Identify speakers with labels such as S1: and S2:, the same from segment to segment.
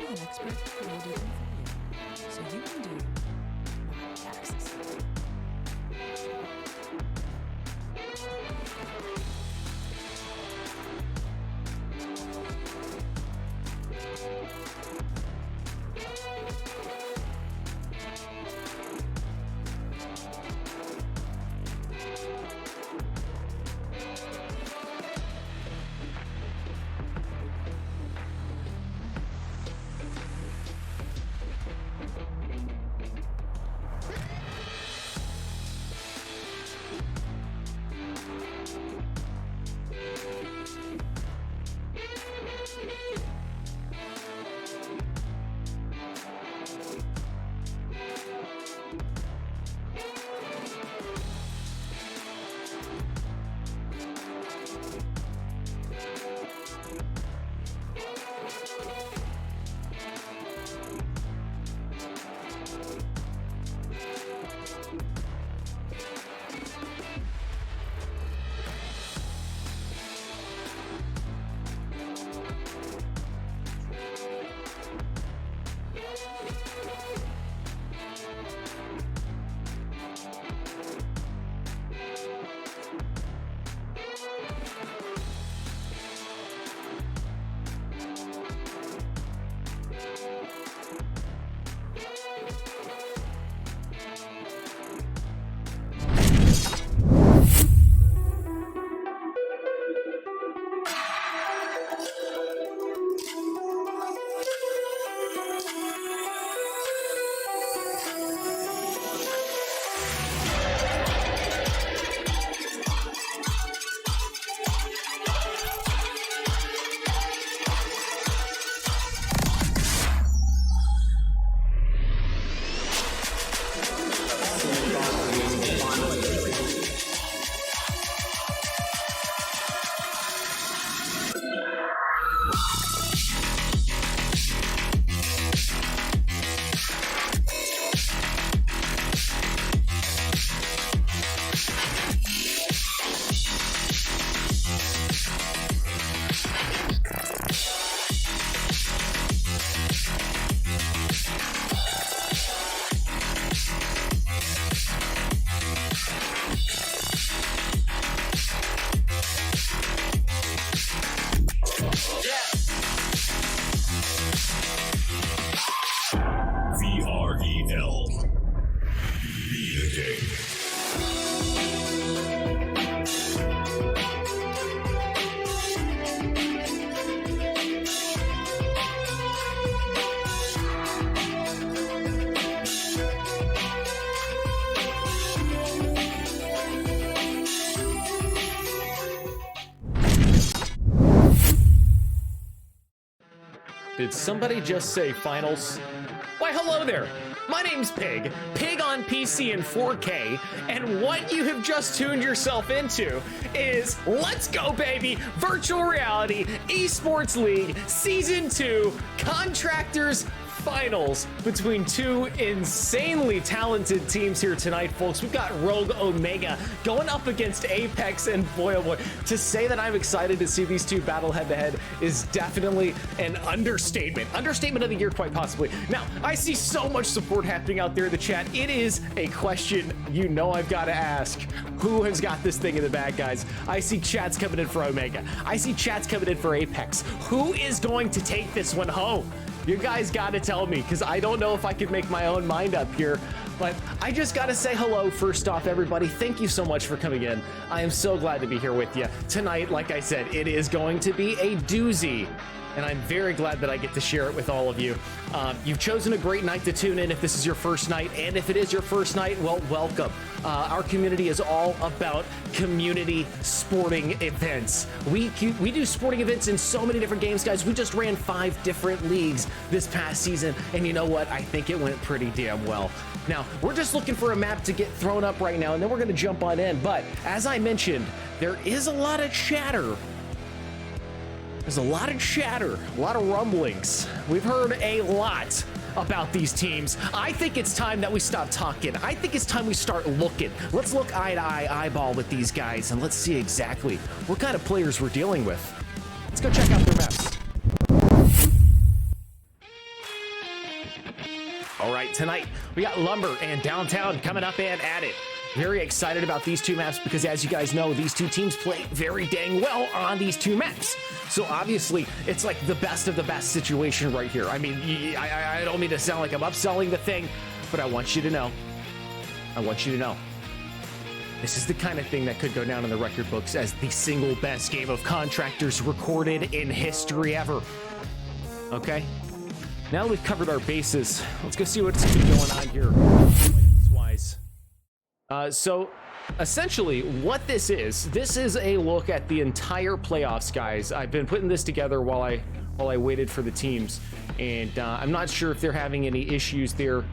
S1: have an expert who will do them for you, so you can do what taxes.
S2: Did somebody just say finals? Why, hello there. My name's Pig on PC in 4K, and what you have just tuned yourself into is Let's Go Baby Virtual Reality Esports League Season 2 Contractors Finals between two insanely talented teams here tonight, folks. We've got Rogue Omega going up against Apex, and boy oh boy, to say that I'm excited to see these two battle head-to-head is definitely an understatement. Understatement of the year, quite possibly. Now, I see so much support happening out there in the chat. It is a question you know I've got to ask. Who has got this thing in the bag, guys? I see chats coming in for Omega. I see chats coming in for Apex. Who is going to take this one home? You guys gotta tell me, because I don't know if I can make my own mind up here. But I just gotta say hello first off, everybody. Thank you so much for coming in. I am so glad to be here with you. Tonight, like I said, it is going to be a doozy, and I'm very glad that I get to share it with all of you. You've chosen a great night to tune in if this is your first night, and if it is your first night, well, welcome. Our community is all about community sporting events. We do sporting events in so many different games, guys. We just ran 5 different leagues this past season, and you know what? I think it went pretty damn well. Now, we're just looking for a map to get thrown up right now, and then we're gonna jump on in. But as I mentioned, there is a lot of chatter. There's a lot of chatter, a lot of rumblings. We've heard a lot about these teams. I think it's time that we stop talking. I think it's time we start looking. Let's look eye to eye, eyeball with these guys, and let's see exactly what kind of players we're dealing with. Let's go check out their maps. tonight. We got Lumber and Downtown coming up and at it. Very excited about these two maps because, as you guys know, these two teams play very dang well on these two maps. So obviously, it's like the best of the best situation right here. I mean, I don't mean to sound like I'm upselling the thing, but I want you to know. This is the kind of thing that could go down in the record books as the single best game of Contractors recorded in history ever. Okay? Now that we've covered our bases, let's go see what's going on here. So essentially what this is a look at the entire playoffs, guys. I've been putting this together while I waited for the teams, and I'm not sure if they're having any issues there.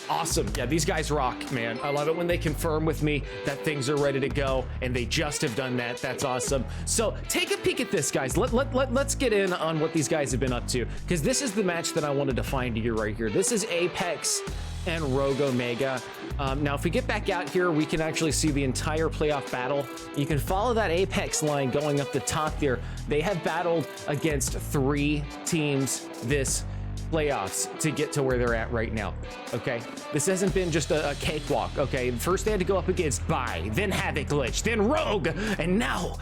S2: Awesome. Yeah, these guys rock, man. I love it when they confirm with me that things are ready to go, and they just have done that. That's awesome. So take a peek at this, guys. Let's get in on what these guys have been up to, because this is the match that I wanted to find you right here. This is Apex and Rogue Omega. Now, if we get back out here, we can actually see the entire playoff battle. You can follow that Apex line going up the top there. They have battled against 3 teams this playoffs to get to where they're at right now. Okay, this hasn't been just a cakewalk. Okay, first they had to go up against Bai, then Havoc Glitch, then Rogue, and now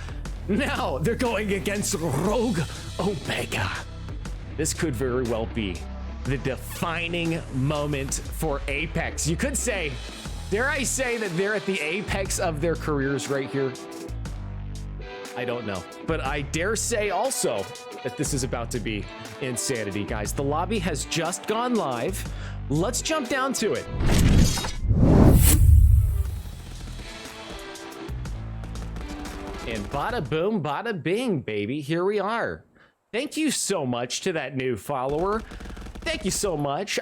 S2: they're going against Rogue Omega. This could very well be the defining moment for Apex. You could say, dare I say, that they're at the apex of their careers right here? I don't know, but I dare say also that this is about to be insanity, guys. The lobby has just gone live. Let's jump down to it. And bada boom, bada bing, baby. Here we are. Thank you so much to that new follower. Thank you so much.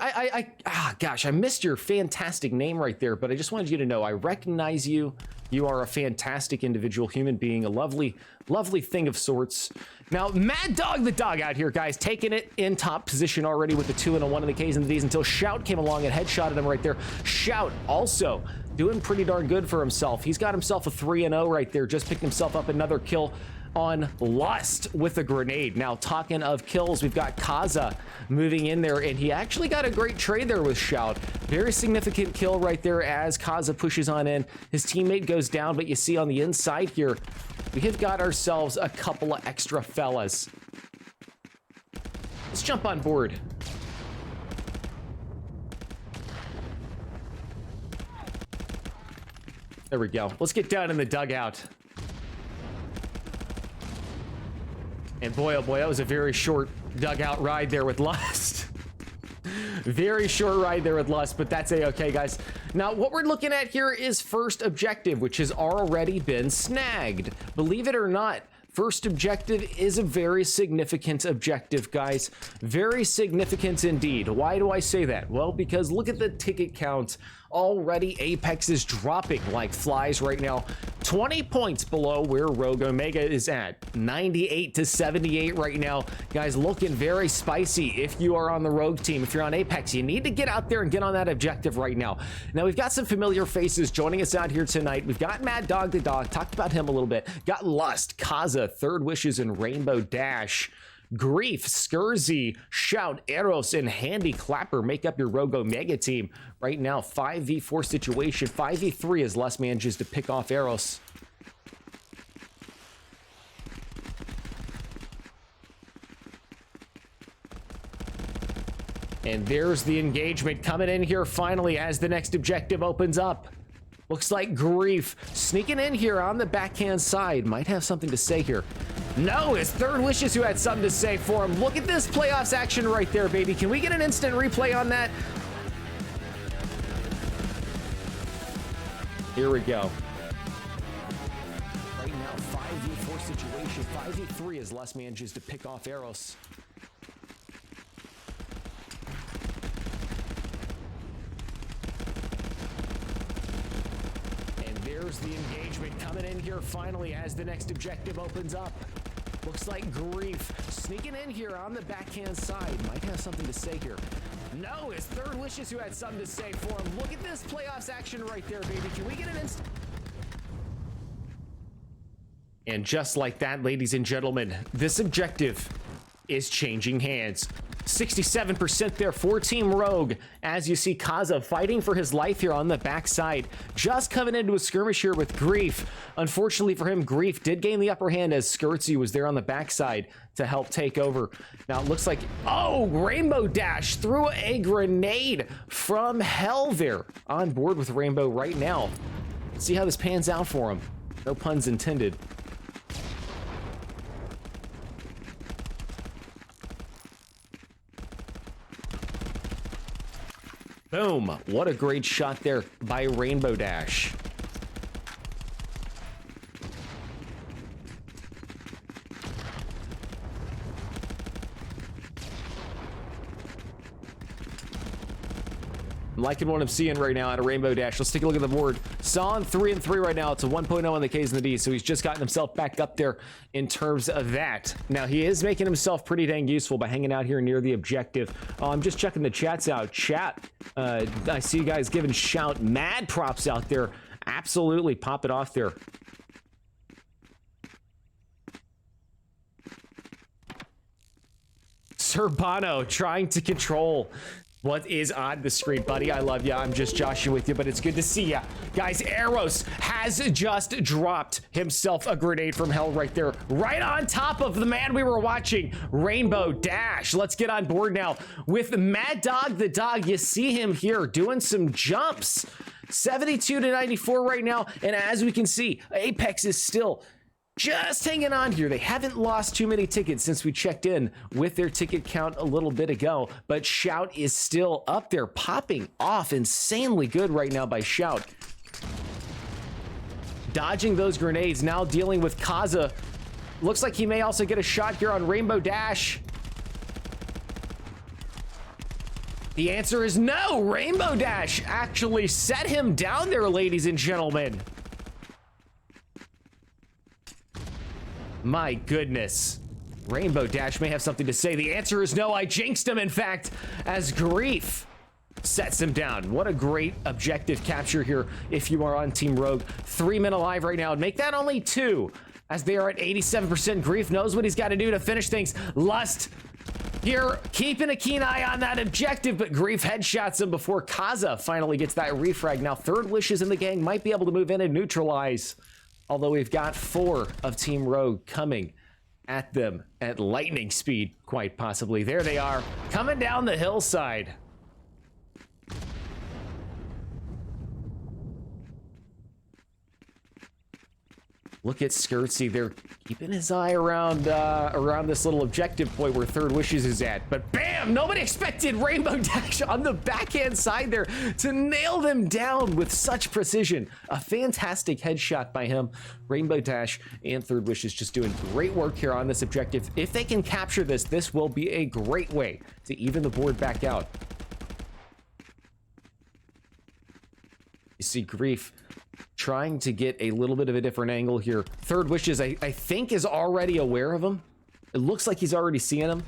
S2: Gosh, I missed your fantastic name right there, but I just wanted you to know I recognize you. You are a fantastic individual, human being, a lovely, lovely thing of sorts. Now, Mad Dog the Dog out here, guys, taking it in top position already with the 2 and a 1 in the K's and the D's until Shout came along and headshotted him right there. Shout also doing pretty darn good for himself. He's got himself a 3-0 right there, just picked himself up another kill on Lust with a grenade. Now, talking of kills, we've got Kaza moving in there, and he actually got a great trade there with Shout. Very significant kill right there as Kaza pushes on in. His teammate goes down, but you see on the inside here, we have got ourselves a couple of extra fellas. Let's jump on board. There we go. Let's get down in the dugout. And boy, oh boy, that was a very short dugout ride there with Lust. Very short ride there with Lust, but that's a-okay, guys. Now, what we're looking at here is first objective, which has already been snagged. Believe it or not, first objective is a very significant objective, guys. Very significant indeed. Why do I say that? Well, because look at the ticket count. Already Apex is dropping like flies right now. 20 points below where Rogue Omega is at. 98 to 78 right now. Guys, looking very spicy if you are on the Rogue team. If you're on Apex, you need to get out there and get on that objective right now. Now, we've got some familiar faces joining us out here tonight. We've got Mad Dog the Dog. Talked about him a little bit. Got Lust, Kaza, Third Wishes, and Rainbow Dash. Grief, Scurzy, Shout, Eros, and Handy Clapper make up your Rogue Omega team. Right now, 5v4 situation. 5v3 as Les manages to pick off Eros. And there's the engagement coming in here finally as the next objective opens up. Looks like Grief sneaking in here on the backhand side. Might have something to say here. No, it's Third Wishes who had something to say for him. Look at this playoffs action right there, baby. Can we get an instant replay on that? Here we go. Right now, 5v4 situation. 5v3 as Les manages to pick off Eros. There's the engagement coming in here finally as the next objective opens up. Looks like Grief sneaking in here on the backhand side. Might have something to say here. No, it's Third Wishes who had something to say for him. Look at this playoffs action right there, baby. Can we get an instant? And just like that, ladies and gentlemen, this objective is changing hands. 67% there for Team Rogue, as you see Kaza fighting for his life here on the backside, just coming into a skirmish here with Grief. Unfortunately for him, Grief did gain the upper hand as Skirtsy was there on the backside to help take over. Now it looks like, oh, Rainbow Dash threw a grenade from hell there, on board with Rainbow right now. Let's see how this pans out for him. No puns intended. Boom. What a great shot there by Rainbow Dash. I'm liking what I'm seeing right now out of Rainbow Dash. Let's take a look at the board. Son 3-3 right now. It's a 1.0 on the K's and the D's, so he's just gotten himself back up there in terms of that. Now, he is making himself pretty dang useful by hanging out here near the objective. I'm just checking the chats out. Chat, I see you guys giving Shout mad props out there. Absolutely pop it off there. Sir Bono trying to control what is on the screen, buddy. I love you. I'm just joshing with you, but it's good to see ya. Guys, Eros has just dropped himself a grenade from hell right there, right on top of the man we were watching, Rainbow Dash. Let's get on board now with Mad Dog the Dog. You see him here doing some jumps. 72 to 94 right now, and as we can see, Apex is still just hanging on here. They haven't lost too many tickets since we checked in with their ticket count a little bit ago, but Shout is still up there, popping off insanely good right now by Shout. Dodging those grenades, now dealing with Kaza. Looks like he may also get a shot here on Rainbow Dash. The answer is no. Rainbow Dash actually set him down there, ladies and gentlemen. My goodness. Rainbow Dash may have something to say. The answer is no. I jinxed him, in fact, as Grief sets him down. What a great objective capture here if you are on Team Rogue. 3 men alive right now. Make that only 2, as they are at 87%. Grief knows what he's got to do to finish things. Lust here, keeping a keen eye on that objective, but Grief headshots him before Kaza finally gets that refrag. Now, Third Wishes in the gang might be able to move in and neutralize, although we've got 4 of Team Rogue coming at them at lightning speed, quite possibly. There they are, coming down the hillside. Look at Skirtsy there, keeping his eye around this little objective point where Third Wishes is at. But bam! Nobody expected Rainbow Dash on the backhand side there to nail them down with such precision. A fantastic headshot by him. Rainbow Dash and Third Wishes just doing great work here on this objective. If they can capture this, this will be a great way to even the board back out. You see Grief trying to get a little bit of a different angle here. Third Wishes, I think, is already aware of him. It looks like he's already seeing him.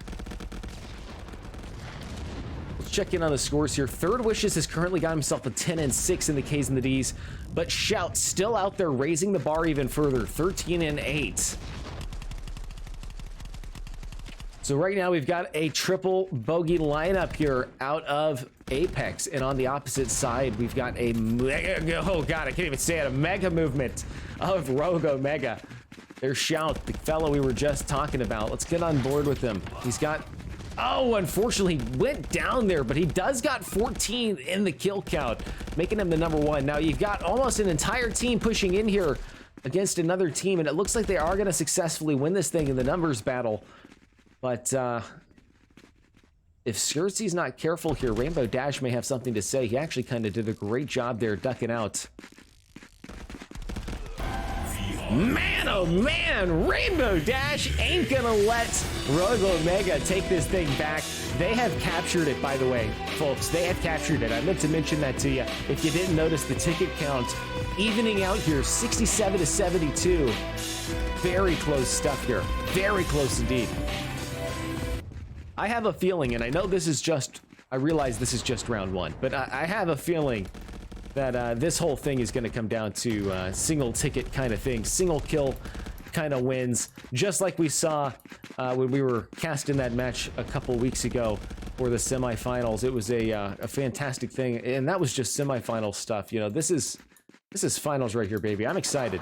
S2: Let's check in on the scores here. Third Wishes has currently got himself a 10-6 in the K's and the D's, but Shout still out there raising the bar even further, 13-8. So right now we've got a triple bogey lineup here out of Apex, and on the opposite side we've got a mega, oh god, I can't even say it, a mega movement of Rogue Omega. There's Shout, the fellow we were just talking about. Let's get on board with him. He's got, oh, unfortunately went down there, but he does got 14 in the kill count, making him the #1. Now you've got almost an entire team pushing in here against another team, and it looks like they are going to successfully win this thing in the numbers battle. But if Skirtsy's not careful here, Rainbow Dash may have something to say. He actually kind of did a great job there ducking out. Man, oh man, Rainbow Dash ain't gonna let Rogue Omega take this thing back. They have captured it, by the way, folks. They have captured it. I meant to mention that to you. If you didn't notice the ticket count, evening out here, 67 to 72. Very close stuff here. Very close indeed. I have a feeling, and I know this is just, I realize this is just round 1, but I have a feeling that this whole thing is going to come down to single ticket kind of thing, single kill kind of wins, just like we saw when we were casting that match a couple weeks ago for the semifinals. It was a fantastic thing, and that was just semifinal stuff. You know, this is finals right here, baby. I'm excited.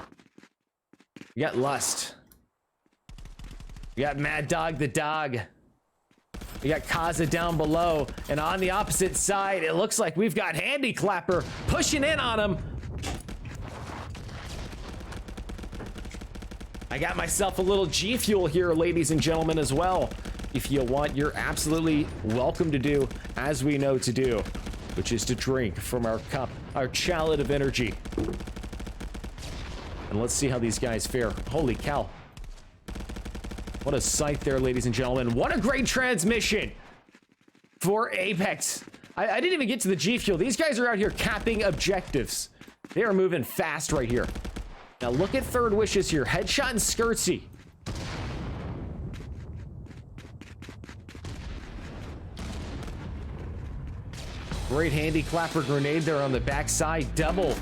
S2: We got Lust. We got Mad Dog the Dog. We got Kaza down below, and on the opposite side, it looks like we've got Handy Clapper pushing in on him. I got myself a little G Fuel here, ladies and gentlemen, as well. If you want, you're absolutely welcome to do as we know to do, which is to drink from our cup, our chalice of energy. And let's see how these guys fare. Holy cow. What a sight there, ladies and gentlemen. What a great transmission for Apex. I didn't even get to the G Fuel. These guys are out here capping objectives. They are moving fast right here. Now look at Third Wishes here. Headshot and Skirtsy. Great Handy Clapper grenade there on the backside. Double,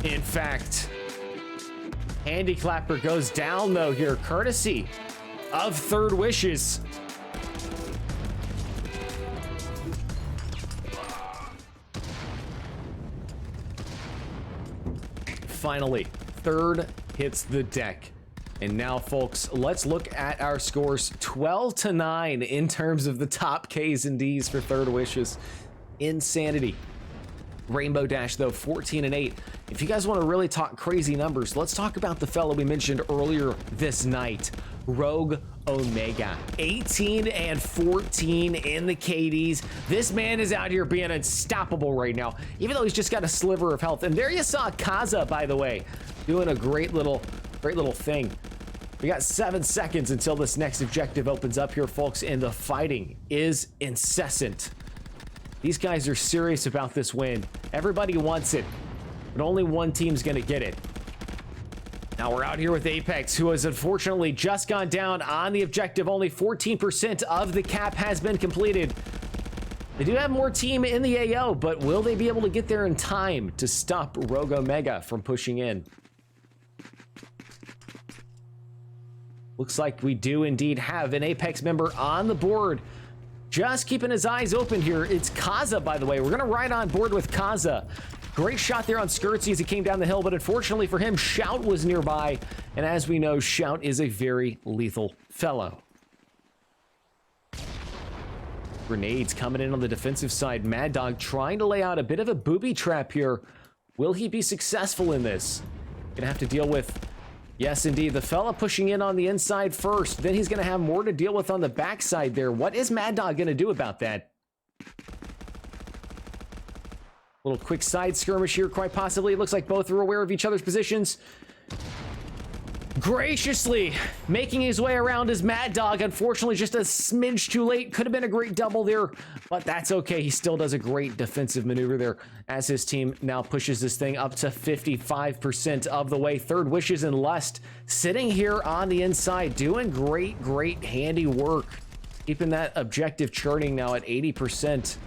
S2: in fact. Handy Clapper goes down, though, here, courtesy of Third Wishes. Finally, Third hits the deck. And now, folks, let's look at our scores. 12-9 in terms of the top Ks and Ds for Third Wishes. Insanity. Rainbow Dash, though, 14-8. If you guys want to really talk crazy numbers, let's talk about the fellow we mentioned earlier this night, Rogue Omega. 18-14 in the KDs. This man is out here being unstoppable right now, even though he's just got a sliver of health. And there you saw Kaza, by the way, doing a great little thing. We got 7 seconds until this next objective opens up here, folks, and the fighting is incessant. These guys are serious about this win. Everybody wants it, but only one team's gonna get it. Now we're out here with Apex, who has unfortunately just gone down on the objective. Only 14% of the cap has been completed. They do have more team in the AO, but will they be able to get there in time to stop Rogue Omega from pushing in? Looks like we do indeed have an Apex member on the board. Just keeping his eyes open here. It's Kaza, by the way. We're going to ride on board with Kaza. Great shot there on Skirtsy as he came down the hill, but unfortunately for him, Shout was nearby. And as we know, Shout is a very lethal fellow. Grenades coming in on the defensive side. Mad Dog trying to lay out a bit of a booby trap here. Will he be successful in this? Gonna have to deal with... Yes, indeed. The fella pushing in on the inside first. Then he's going to have more to deal with on the backside there. What is Mad Dog going to do about that? Little quick side skirmish here, quite possibly. It looks like both are aware of each other's positions. Graciously making his way around is Mad Dog. Unfortunately, just a smidge too late. Could have been a great double there, but that's okay. He still does a great defensive maneuver there as his team now pushes this thing up to 55% of the way. Third Wishes and Lust sitting here on the inside, doing great handy work. Keeping that objective churning now at 80%.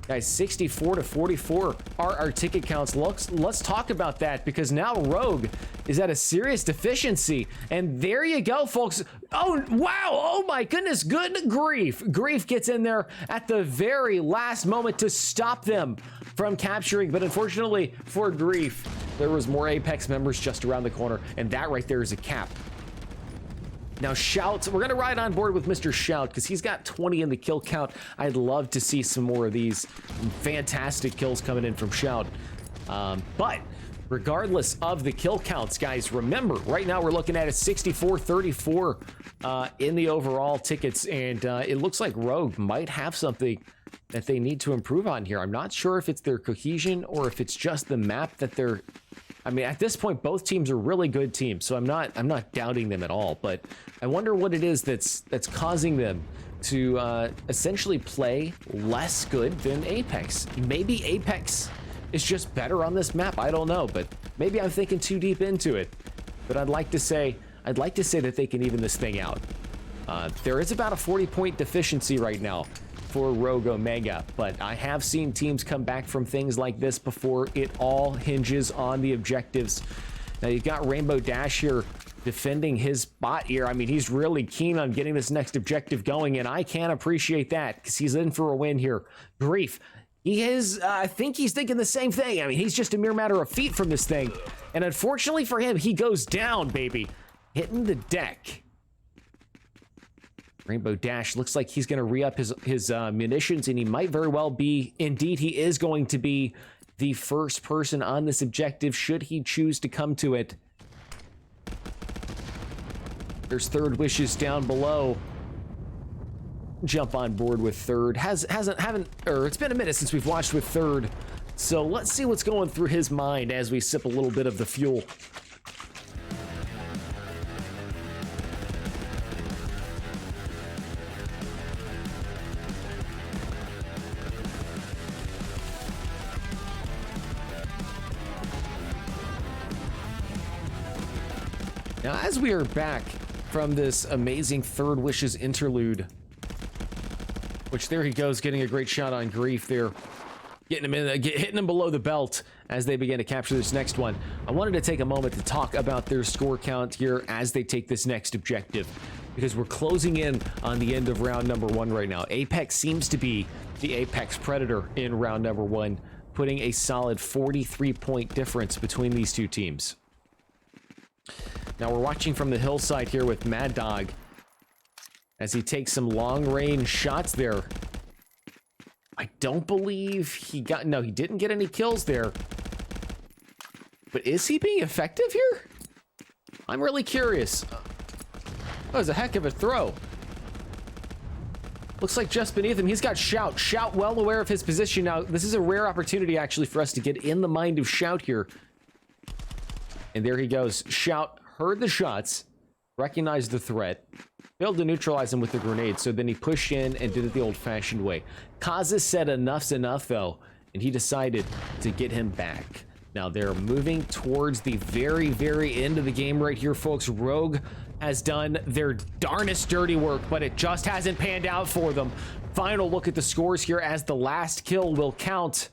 S2: Guys, 64-44 are our ticket counts. Let's talk about that, because now Rogue is at a serious deficiency. And there you go, folks. Oh, wow. Oh, my goodness. Good grief. Grief gets in there at the very last moment to stop them from capturing. But unfortunately for Grief, there was more Apex members just around the corner. And that right there is a cap. Now, Shout, we're going to ride on board with Mr. Shout because he's got 20 in the kill count. I'd love to see some more of these fantastic kills coming in from Shout. But regardless of the kill counts, guys, remember, right now we're looking at a 64-34 in the overall tickets, and it looks like Rogue might have something that they need to improve on here. I'm not sure if it's their cohesion or if it's just the map that they're... I mean, at this point, both teams are really good teams, so I'm not doubting them at all. But I wonder what it is that's causing them to essentially play less good than Apex. Maybe Apex is just better on this map. I don't know, but maybe I'm thinking too deep into it. But I'd like to say that they can even this thing out. There is about a 40-point deficiency right now for Rogue Omega, but I have seen teams come back from things like this before. It all hinges on the objectives. Now you've got Rainbow Dash here defending his spot here. I mean, he's really keen on getting this next objective going, and I can appreciate that because he's in for a win here. Grief. He is, I think he's thinking the same thing. I mean, he's just a mere matter of feet from this thing. And unfortunately for him, he goes down, baby. Hitting the deck. Rainbow Dash looks like he's going to re-up his munitions, and he might very well be, indeed, he is going to be the first person on this objective should he choose to come to it. There's Third Wishes down below. Jump on board with Third. It's been a minute since we've watched with Third. So let's see what's going through his mind as we sip a little bit of the fuel. Now, as we are back from this amazing Third Wishes interlude, which there he goes, getting a great shot on Grief there, hitting him below the belt as they begin to capture this next one. I wanted to take a moment to talk about their score count here as they take this next objective, because we're closing in on the end of round number 1 right now. Apex seems to be the apex predator in round number 1, putting a solid 43-point difference between these two teams. Now we're watching from the hillside here with Mad Dog as he takes some long-range shots there. I don't believe he didn't get any kills there. But is he being effective here? I'm really curious. That was a heck of a throw. Looks like just beneath him, he's got Shout. Shout well aware of his position now. This is a rare opportunity actually for us to get in the mind of Shout here. And there he goes. Shout heard the shots, recognized the threat, failed to neutralize him with the grenade, so then he pushed in and did it the old-fashioned way. Kaza said enough's enough, though, and he decided to get him back. Now, they're moving towards the very, very end of the game right here, folks. Rogue has done their darnest dirty work, but it just hasn't panned out for them. Final look at the scores here as the last kill will count.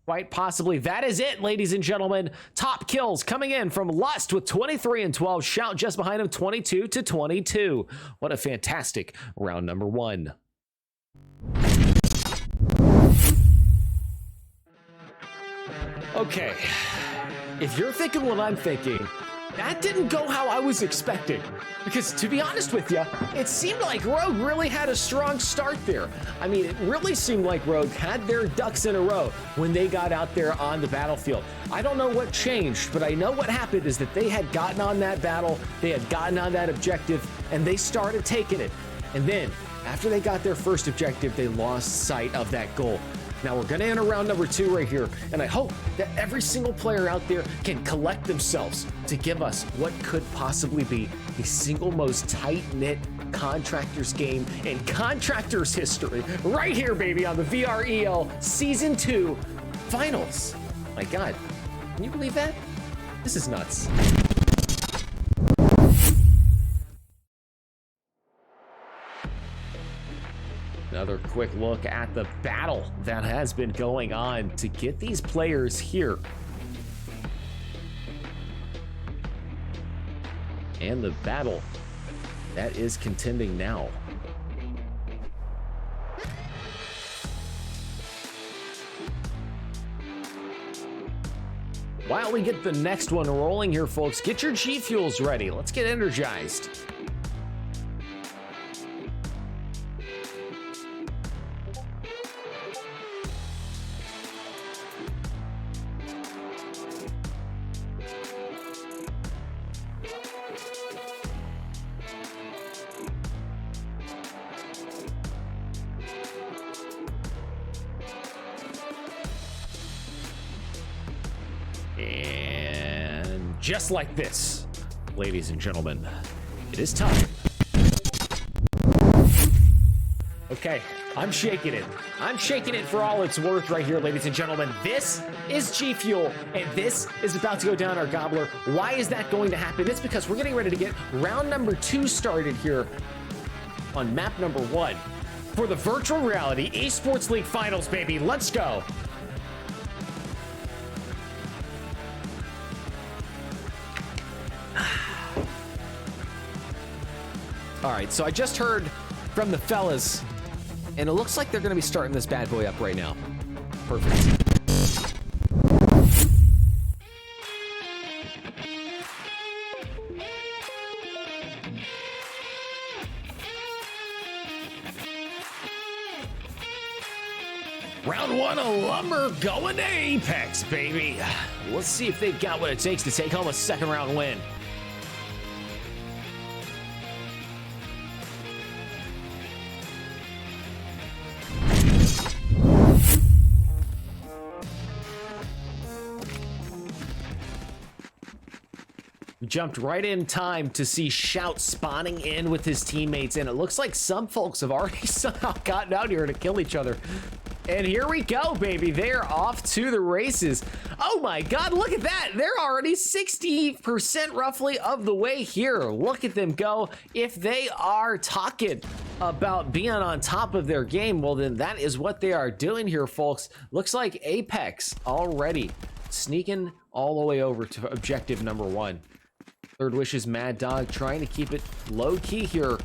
S2: Quite possibly, that is it, ladies and gentlemen. Top kills coming in from Lust with 23 and 12. Shout just behind him, 22 to 22. What a fantastic round number 1. Okay, if you're thinking what I'm thinking, that didn't go how I was expecting. Because to be honest with you, it seemed like Rogue really had a strong start there. I mean, it really seemed like Rogue had their ducks in a row when they got out there on the battlefield. I don't know what changed, but I know what happened is that they had gotten on that battle, they had gotten on that objective, and they started taking it. And then, after they got their first objective, they lost sight of that goal. Now we're gonna enter round number 2 right here, and I hope that every single player out there can collect themselves to give us what could possibly be the single most tight-knit Contractors game in Contractors history. Right here, baby, on the VREL Season 2 Finals. My God, can you believe that? This is nuts. Another quick look at the battle that has been going on to get these players here. And the battle that is contending now. While we get the next one rolling here, folks, get your G Fuels ready. Let's get energized. And just like this, ladies and gentlemen, it is time. Okay, I'm shaking it. I'm shaking it for all it's worth right here, ladies and gentlemen. This is G Fuel, and this is about to go down our gobbler. Why is that going to happen? It's because we're getting ready to get round number 2 started here on map number 1 for the Virtual Reality Esports League Finals, baby. Let's go. All right, so I just heard from the fellas, and it looks like they're going to be starting this bad boy up right now. Perfect. Round one of Lumber going to Apex, baby. Let's see if they've got what it takes to take home a second round win. Jumped right in time to see Shout spawning in with his teammates, and it looks like some folks have already somehow gotten out here to kill each other. And here we go, baby. They're off to the races. Oh my God, look at that. They're already 60% roughly of the way here. Look at them go. If they are talking about being on top of their game, well, then that is what they are doing here, folks. Looks like Apex already sneaking all the way over to objective number one. Third Wish's Mad Dog trying to keep it low key here.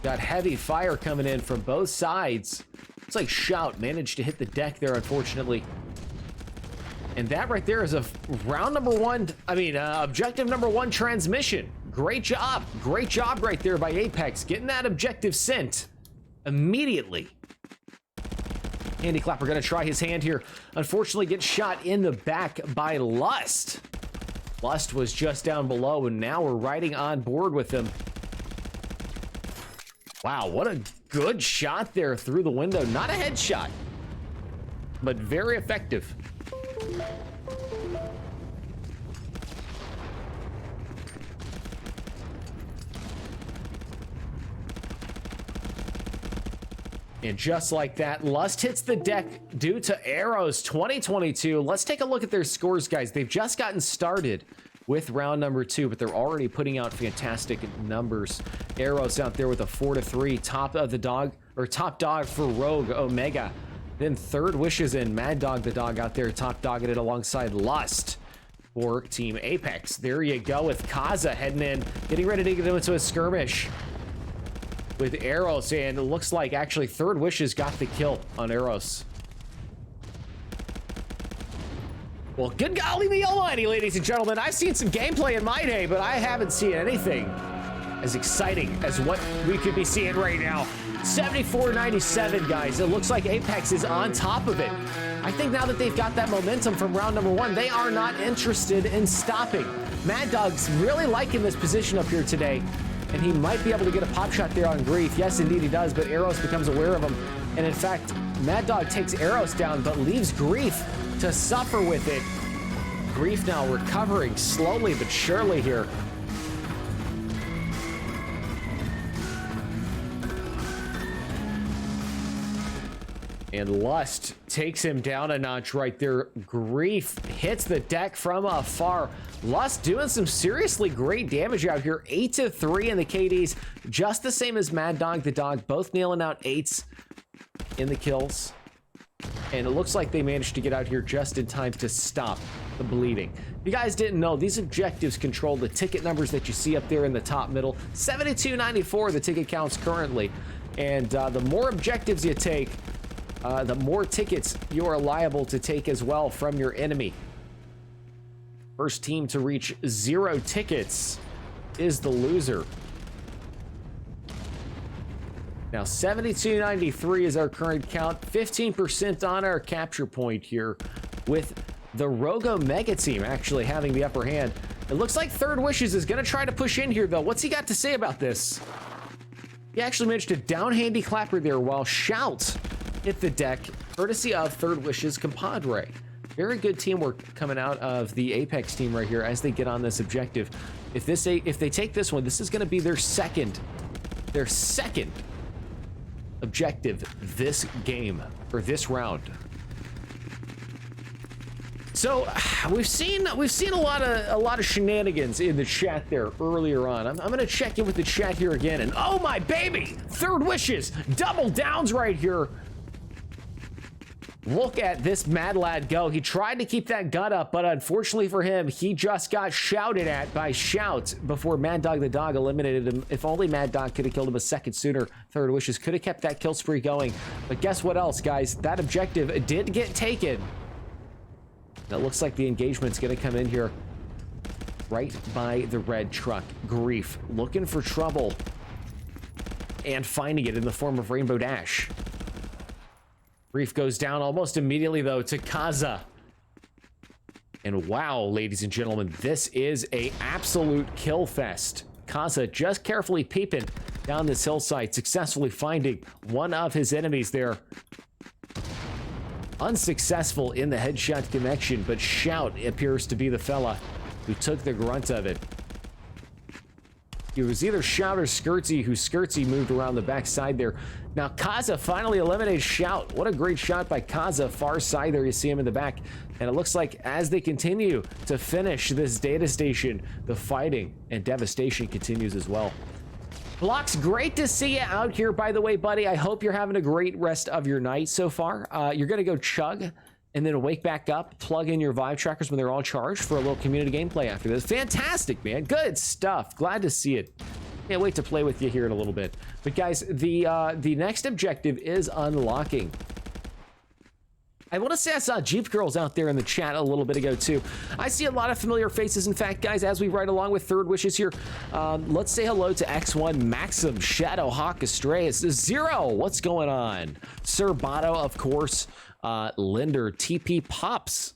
S2: Got heavy fire coming in from both sides. It's like Shout managed to hit the deck there, unfortunately. And that right there is a round number one, objective number one transmission. Great job right there by Apex, getting that objective sent immediately. Handy Clapper gonna try his hand here. Unfortunately gets shot in the back by Lust. Lust was just down below, and now we're riding on board with him. Wow, what a good shot there through the window. Not a headshot, but very effective. And just like that, Lust hits the deck due to arrows 2022. Let's take a look at their scores, guys. They've just gotten started with round number two, but they're already putting out fantastic numbers. Arrows out there with a 4-3, top dog for Rogue Omega. Then Third Wishes and Mad Dog the dog out there, top dogging it alongside Lust for Team Apex. There you go with Kaza heading in, getting ready to get into a skirmish with Arrows, and it looks like actually Third Wishes got the kill on Arrows. Well, good golly me almighty, ladies and gentlemen. I've seen some gameplay in my day, but I haven't seen anything as exciting as what we could be seeing right now. 74-97, guys. It looks like Apex is on top of it. I think now that they've got that momentum from round number one, they are not interested in stopping. Mad Dog's really liking this position up here today, and he might be able to get a pop shot there on Grief. Yes, indeed he does, but Arrows becomes aware of him. And in fact, Mad Dog takes Arrows down, but leaves Grief to suffer with it. Grief now recovering slowly but surely here. And Lust takes him down a notch right there. Grief hits the deck from afar. Lust doing some seriously great damage out here. 8-3 in the KDs, just the same as Mad Dog the dog, both nailing out 8s in the kills. And it looks like they managed to get out here just in time to stop the bleeding. If you guys didn't know, these objectives control the ticket numbers that you see up there in the top middle. 7294 the ticket counts currently. And the more objectives you take, the more tickets you are liable to take as well from your enemy. First team to reach 0 tickets is the loser. Now 7293 is our current count, 15% on our capture point here, with the Rogue Omega team actually having the upper hand. It looks like Third Wishes is gonna try to push in here though. What's he got to say about this? He actually managed to down Handy Clapper there while Shout hit the deck, courtesy of Third Wishes compadre. Very good teamwork coming out of the Apex team right here as they get on this objective. If they take this one, this is gonna be their second objective this game, or this round. So we've seen a lot of shenanigans in the chat there earlier on. I'm gonna check in with the chat here again, and oh my baby, Third Wishes, double downs right here. Look at this mad lad go. He tried to keep that gun up, but unfortunately for him, he just got shouted at by Shout before Mad Dog the dog eliminated him. If only Mad Dog could have killed him a second sooner, Third Wishes could have kept that kill spree going. But guess what else, guys? That objective did get taken. It looks like the engagement's going to come in here right by the red truck. Grief looking for trouble and finding it in the form of Rainbow Dash. Grief goes down almost immediately, though, to Kaza. And wow, ladies and gentlemen, this is a absolute kill fest. Kaza just carefully peeping down this hillside, successfully finding one of his enemies there. Unsuccessful in the headshot connection, but Shout appears to be the fella who took the grunt of it. It was either Shout or Skirtsy, who Skirtsy moved around the backside there. Now Kaza finally eliminates Shout. What a great shot by Kaza, far side there. You see him in the back. And it looks like as they continue to finish this data station, the fighting and devastation continues as well. Blocks, great to see you out here, by the way, buddy. I hope you're having a great rest of your night so far. You're going to go chug and then wake back up, plug in your Vive trackers when they're all charged for a little community gameplay after this. Fantastic, man. Good stuff. Glad to see it. Can't wait to play with you here in a little bit. But guys, the next objective is unlocking. I want to say I saw Jeep Girls out there in the chat a little bit ago too. I see a lot of familiar faces. In fact, guys, as we ride along with Third Wishes here, let's say hello to X1, Maxim, Shadow, Hawk, Astray, Zero. What's going on? Sir Bato, of course. Linder, TP, Pops.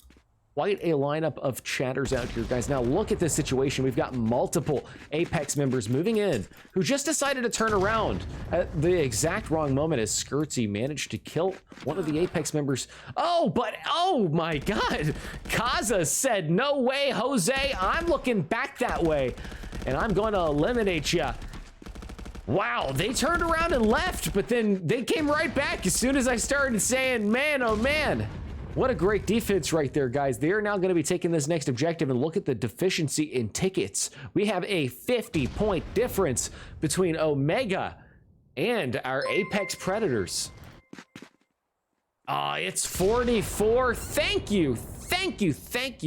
S2: Quite a lineup of chatters out here, guys. Now look at this situation. We've got multiple Apex members moving in who just decided to turn around at the exact wrong moment as Skirtsy managed to kill one of the Apex members. Oh, but oh my God. Kaza said, no way, Jose. I'm looking back that way and I'm going to eliminate you. Wow, they turned around and left, but then they came right back as soon as I started saying, man, oh man. What a great defense right there, guys. They are now going to be taking this next objective, and look at the deficiency in tickets. We have a 50-point difference between Omega and our Apex Predators. It's 44. Thank you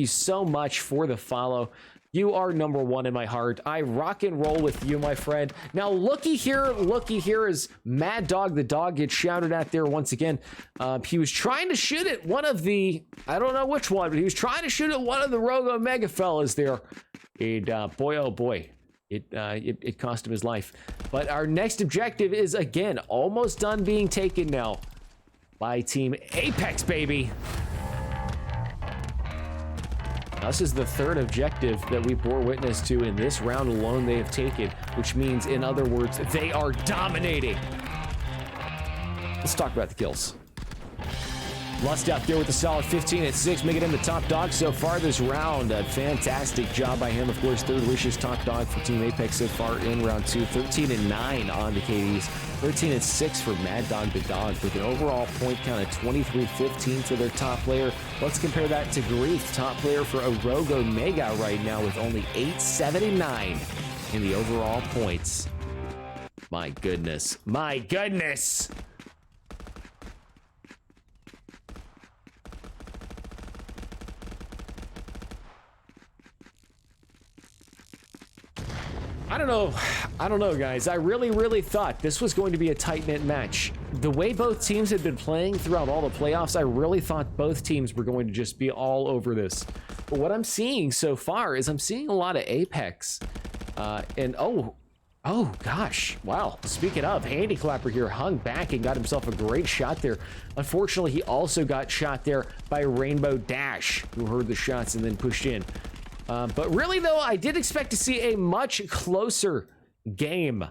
S2: so much for the follow. You are number one in my heart. I rock and roll with you, my friend. Now, looky here as Mad Dog the dog gets shouted at there once again. He was trying to shoot at one of the, I don't know which one, but he was trying to shoot at one of the Rogue Omega fellas there. And boy, oh boy, it cost him his life. But our next objective is, again, almost done being taken now by Team Apex, baby. This is the third objective that we bore witness to in this round alone they have taken, which means, in other words, they are dominating. Let's talk about the kills. Lust out there with a solid 15-6, making him the top dog so far this round. A fantastic job by him. Of course, Third Wishes top dog for Team Apex so far in round 2. 13-9 on the KDs. 13-6 for Mad Dog the dog with an overall point count of 23-15 for their top player. Let's compare that to Grief, top player for a Rogue Omega right now with only 879 in the overall points. My goodness. My goodness. I don't know, guys. I really thought this was going to be a tight-knit match. The way both teams had been playing throughout all the playoffs, I really thought both teams were going to just be all over this. But what I'm seeing so far is I'm seeing a lot of Apex. And oh gosh, wow. Speaking of, Handy Clapper here hung back and got himself a great shot there. Unfortunately, he also got shot there by Rainbow Dash, who heard the shots and then pushed in. But really, though, I did expect to see a much closer game.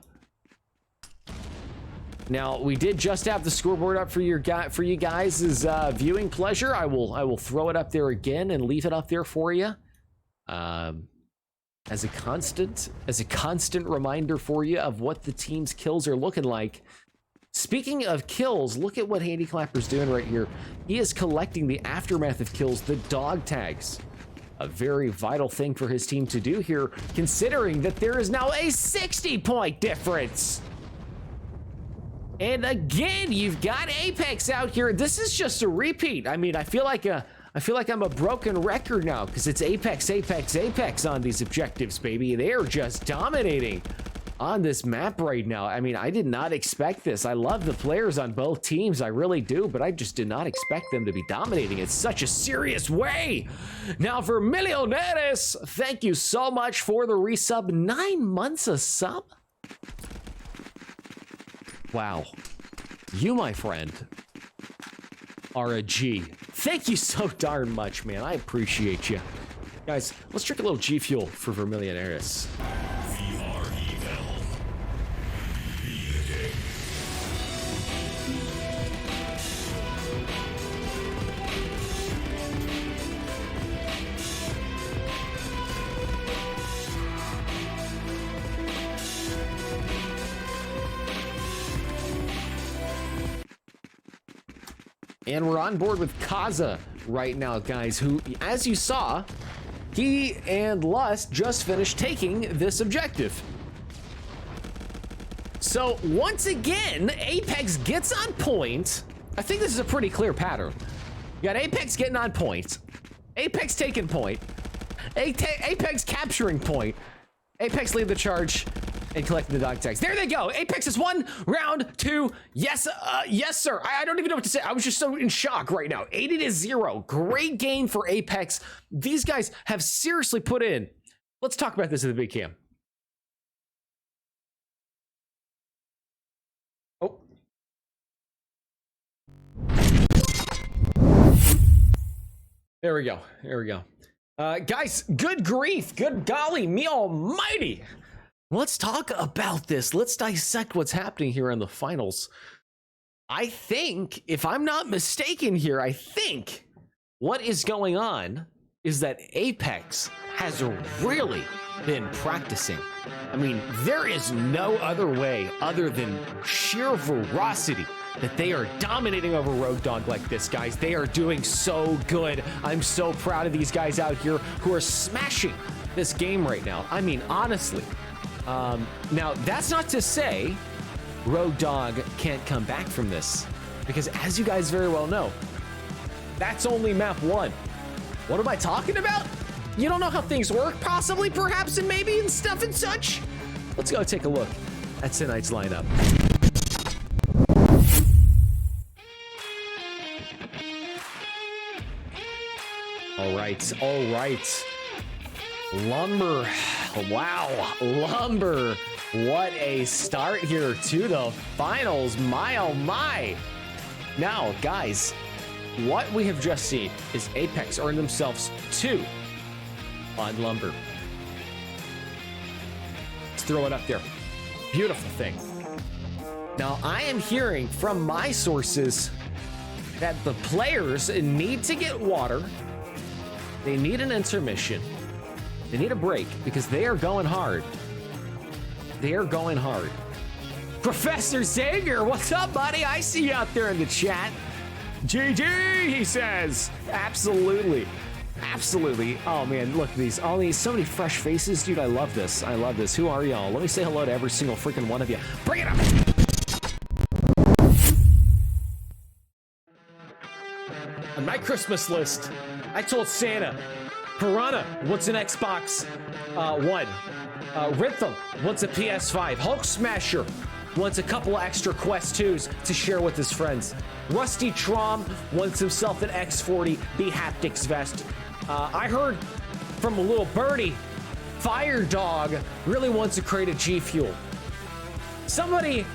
S2: Now, we did just have the scoreboard up for you guys' viewing pleasure. I will throw it up there again and leave it up there for you, as a constant reminder for you of what the team's kills are looking like. Speaking of kills, look at what Handy Clapper's doing right here. He is collecting the aftermath of kills, the dog tags. A very vital thing for his team to do here, considering that there is now a 60-point difference. And again, you've got Apex out here. This is just a repeat. I mean, I feel like I'm a broken record now because it's Apex, Apex, Apex on these objectives, baby. They are just dominating on this map right now. I mean, I did not expect this. I love the players on both teams, I really do, but I just did not expect them to be dominating in such a serious way. Now for Millionaires, thank you so much for the resub. 9 months a sub? Wow. You, my friend, are a G. Thank you so darn much, man. I appreciate you. Guys, let's drink a little G Fuel for Vermillionaires. And we're on board with Kaza right now, guys, who, as you saw, he and Lust just finished taking this objective. So once again, Apex gets on point. I think this is a pretty clear pattern. You got Apex getting on point, Apex taking point, Apex capturing point, Apex lead the charge, and collecting the dog tags. There they go. Apex is 1, round 2. Yes, yes, sir. I don't even know what to say. I was just so in shock right now. 80-0. Great game for Apex. These guys have seriously put in. Let's talk about this in the big cam. Oh. There we go. There we go. Guys, good grief. Good golly, me almighty. Let's talk about this. Let's dissect what's happening here in the finals. I think, if I'm not mistaken here, I think what is going on is that Apex has really been practicing. I mean, there is no other way other than sheer ferocity that they are dominating over Road Dogg like this, guys. They are doing so good. I'm so proud of these guys out here who are smashing this game right now. I mean, honestly. Now, that's not to say Road Dogg can't come back from this, because as you guys very well know, that's only map 1. What am I talking about? You don't know how things work, possibly, perhaps, and maybe, and stuff and such? Let's go take a look at tonight's lineup. All right. Lumber. Wow, Lumber. What a start here to the finals. My, oh my. Now, guys, what we have just seen is Apex earn themselves 2 on Lumber. Let's throw it up there. Beautiful thing. Now, I am hearing from my sources that the players need to get water. They need an intermission. They need a break because they are going hard. They are going hard. Professor Xavier, what's up, buddy? I see you out there in the chat. GG, he says. Absolutely. Absolutely. Oh, man, look at these. All these, so many fresh faces. Dude, I love this. I love this. Who are y'all? Let me say hello to every single freaking one of you. Bring it up. On my Christmas list, I told Santa, Piranha wants an Xbox One. Rhythm wants a PS5. Hulk Smasher wants a couple of extra Quest 2s to share with his friends. Rusty Trom wants himself an X40 BHaptics vest. I heard from a little birdie, Fire Dog really wants to create a G Fuel. Somebody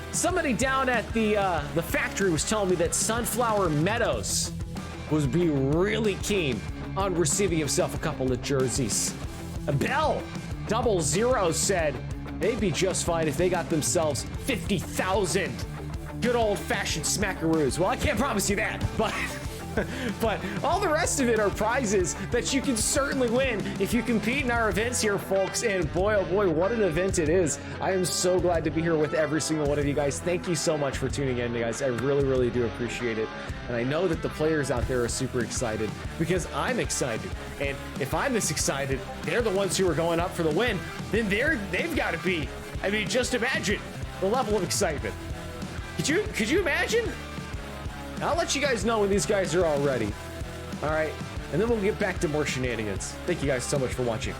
S2: down at the factory was telling me that Sunflower Meadows was be really keen on receiving himself a couple of jerseys. Bell 00 said they'd be just fine if they got themselves 50,000 good old-fashioned smackaroos. Well, I can't promise you that, but all the rest of it are prizes that you can certainly win if you compete in our events here, folks. And boy, oh boy, what an event it is. I am so glad to be here with every single one of you guys. Thank you so much for tuning in, guys. I really, really do appreciate it. And I know that the players out there are super excited because I'm excited. And if I'm this excited, they're the ones who are going up for the win, then they've got to be. I mean, just imagine the level of excitement. Could you imagine? I'll let you guys know when these guys are all ready. All right, and then we'll get back to more shenanigans. Thank you guys so much for watching.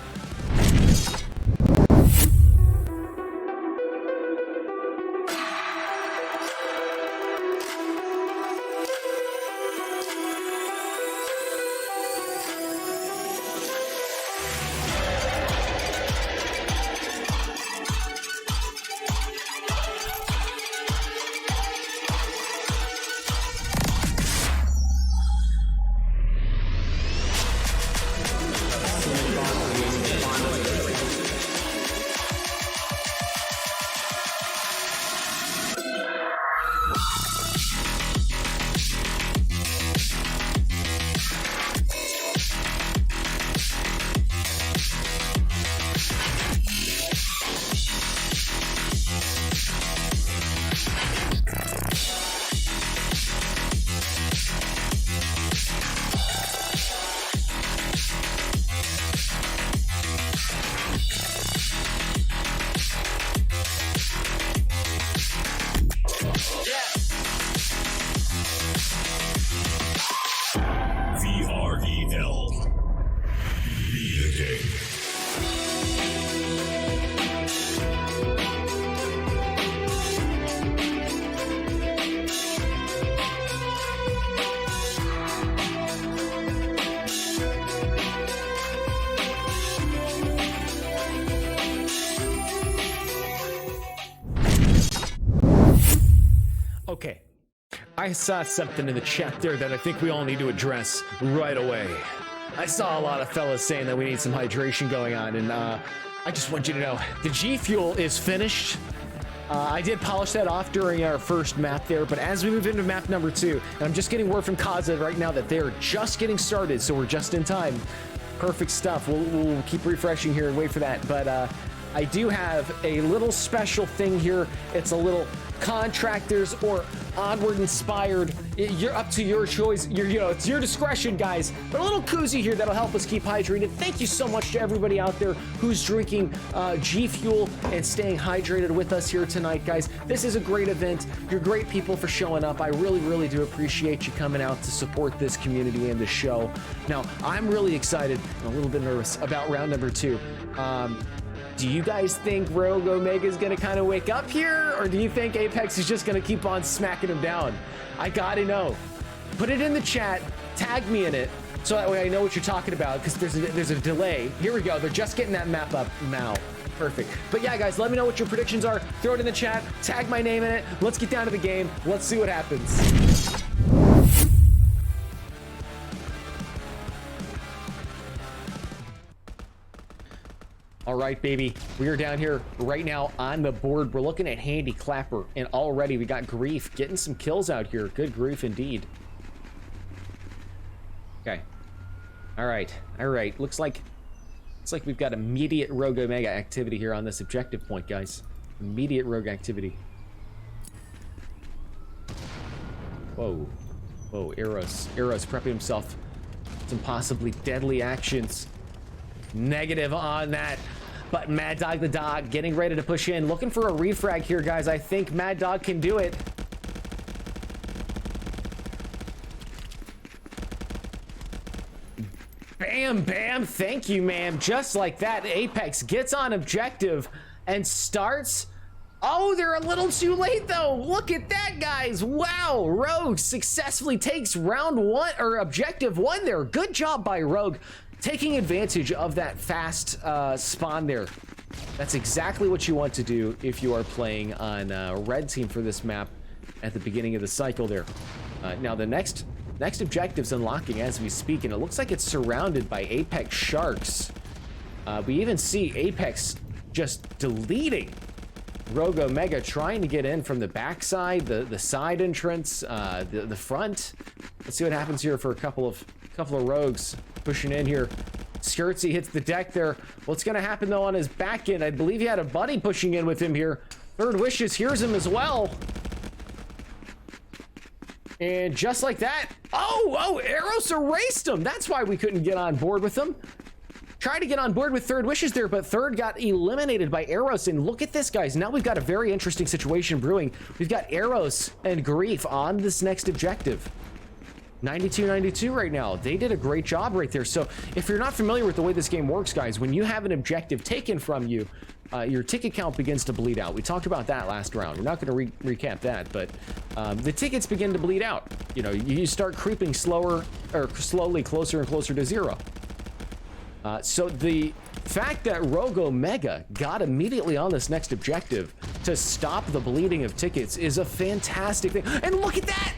S3: VREL. Be the king.
S2: Okay, I saw something in the chat there that I think we all need to address right away. I saw a lot of fellas saying that we need some hydration going on, and I just want you to know, the G Fuel is finished. I did polish that off during our first map there, but as we move into map number 2, and I'm just getting word from Kaza right now that they're just getting started, so we're just in time. Perfect stuff. We'll keep refreshing here and wait for that, but I do have a little special thing here. It's a little Contractors or Onward inspired. You're up to your choice. It's your discretion, guys. But a little koozie here that'll help us keep hydrated. Thank you so much to everybody out there who's drinking G Fuel and staying hydrated with us here tonight, guys. This is a great event. You're great people for showing up. I really, really do appreciate you coming out to support this community and the show. Now, I'm really excited and a little bit nervous about round number 2. Do you guys think Rogue Omega is going to kind of wake up here? Or do you think Apex is just going to keep on smacking him down? I got to know. Put it in the chat. Tag me in it. So that way I know what you're talking about, because there's a delay. Here we go. They're just getting that map up now. Perfect. But yeah, guys, let me know what your predictions are. Throw it in the chat. Tag my name in it. Let's get down to the game. Let's see what happens. All right, baby, we are down here right now on the board. We're looking at Handy Clapper, and already we got Grief getting some kills out here. Good grief indeed. Okay. All right. Looks like we've got immediate Rogue Omega activity here on this objective point, guys. Immediate Rogue activity. Whoa, Eros prepping himself. Some possibly deadly actions. Negative on that, but Mad Dog the Dog getting ready to push in, looking for a refrag here, guys. I think Mad Dog can do it. Bam, bam, thank you, ma'am. Just like that, Apex gets on objective and starts. Oh, they're a little too late though. Look at that, guys. Wow, Rogue successfully takes round 1 or objective 1 there. Good job by Rogue, taking advantage of that fast spawn there. That's exactly what you want to do if you are playing on red team for this map at the beginning of the cycle there. Now the next objective's unlocking as we speak, and it looks like it's surrounded by Apex Sharks. We even see Apex just deleting Rogue Omega, trying to get in from the backside, the side entrance, the front. Let's see what happens here for a couple of rogues pushing in here. Skirtsy hits the deck there. What's gonna happen though on his back end? I believe he had a buddy pushing in with him here. Third Wishes hears him as well. And just like that, oh, Eros erased him. That's why we couldn't get on board with him. Try to get on board with Third Wishes there, but Third got eliminated by Eros. And look at this, guys. Now we've got a very interesting situation brewing. We've got Eros and Grief on this next objective. 92-92 right now. They did a great job right there. So if you're not familiar with the way this game works, guys, when you have an objective taken from you, your ticket count begins to bleed out. We talked about that last round. We're not going to recap that, but the tickets begin to bleed out. You know, you start creeping slowly closer and closer to zero. So the fact that Rogue Omega got immediately on this next objective to stop the bleeding of tickets is a fantastic thing. And look at that!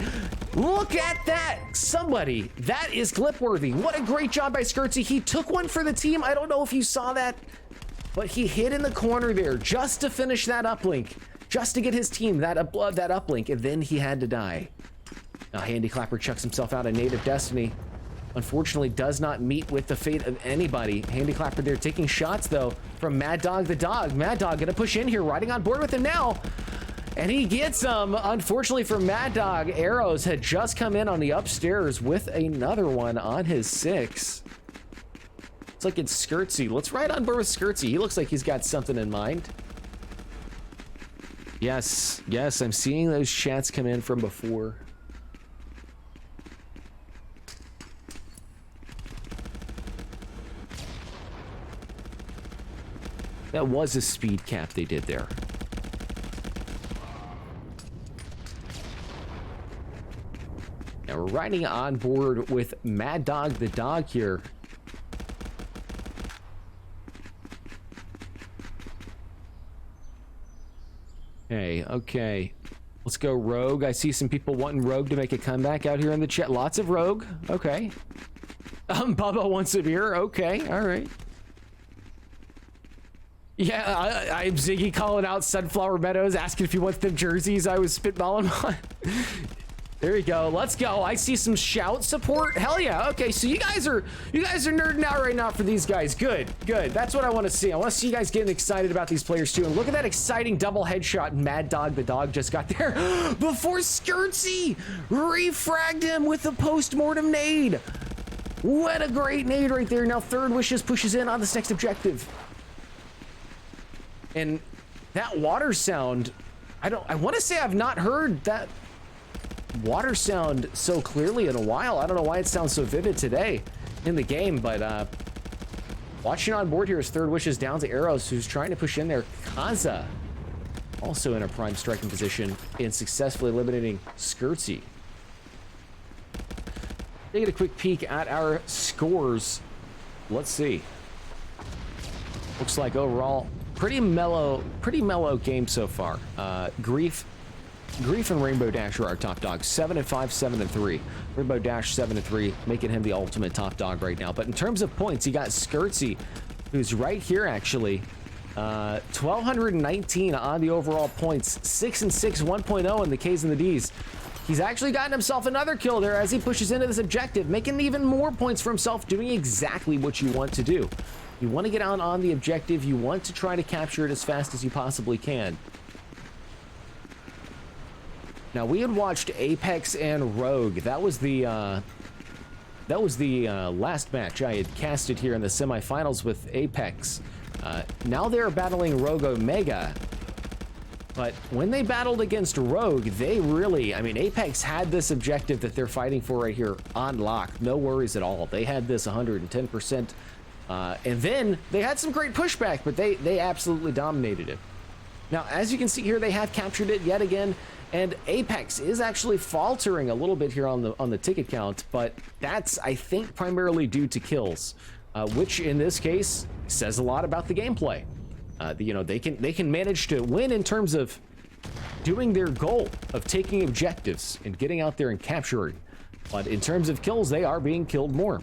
S2: Look at that! Somebody, that is clip-worthy. What a great job by Skirtsy. He took one for the team. I don't know if you saw that, but he hid in the corner there just to finish that uplink, just to get his team that uplink, and then he had to die. Now Handy Clapper chucks himself out of Native Destiny. Unfortunately, does not meet with the fate of anybody. Handy Clapper there taking shots, though, from Mad Dog the Dog. Mad Dog gonna push in here, riding on board with him now. And he gets them. Unfortunately for Mad Dog, Arrows had just come in on the upstairs with another one on his 6. It's like it's Skirtsy. Let's ride on board with Skirtsy. He looks like he's got something in mind. Yes, yes, I'm seeing those chats come in from before. That was a speed cap they did there. Now we're riding on board with Mad Dog the Dog here. Okay. Let's go Rogue. I see some people wanting Rogue to make a comeback out here in the chat. Lots of Rogue. Okay. Bubba wants a beer. Okay, all right. Yeah, I'm Ziggy calling out Sunflower Meadows, asking if he wants them jerseys. I was spitballing on. There we go. Let's go. I see some shout support. Hell yeah. Okay, so you guys are nerding out right now for these guys. Good. That's what I want to see. I want to see you guys getting excited about these players too. And look at that exciting double headshot Mad Dog the Dog just got there before Skirtsy refragged him with the post-mortem nade. What a great nade right there. Now Third Wishes pushes in on this next objective. And that water sound, I want to say I've not heard that water sound so clearly in a while. I don't know why it sounds so vivid today in the game, but watching on board here is Third Wishes down to Arrows, who's trying to push in there. Kaza also in a prime striking position and successfully eliminating Skirtsy. Taking a quick peek at our scores. Let's see. Looks like overall pretty mellow game so far. Grief and Rainbow Dash are our top dogs. 7-5, 7-3. Rainbow Dash 7-3, making him the ultimate top dog right now. But in terms of points, you got Skirtsy, who's right here actually. 1,219 on the overall points. 6-6, 1.0 in the K's and the D's. He's actually gotten himself another kill there as he pushes into this objective, making even more points for himself, doing exactly what you want to do. You want to get out on the objective. You want to try to capture it as fast as you possibly can. Now, we had watched Apex and Rogue. That was the last match I had casted here in the semifinals with Apex. Now they're battling Rogue Omega. But when they battled against Rogue, they really, I mean, Apex had this objective that they're fighting for right here on lock. No worries at all. They had this 110%. And then they had some great pushback, but they absolutely dominated it. Now, as you can see here, they have captured it yet again, and Apex is actually faltering a little bit here on the ticket count, but that's, I think, primarily due to kills, which in this case says a lot about the gameplay. You know, they can manage to win in terms of doing their goal of taking objectives and getting out there and capturing, but in terms of kills, they are being killed more.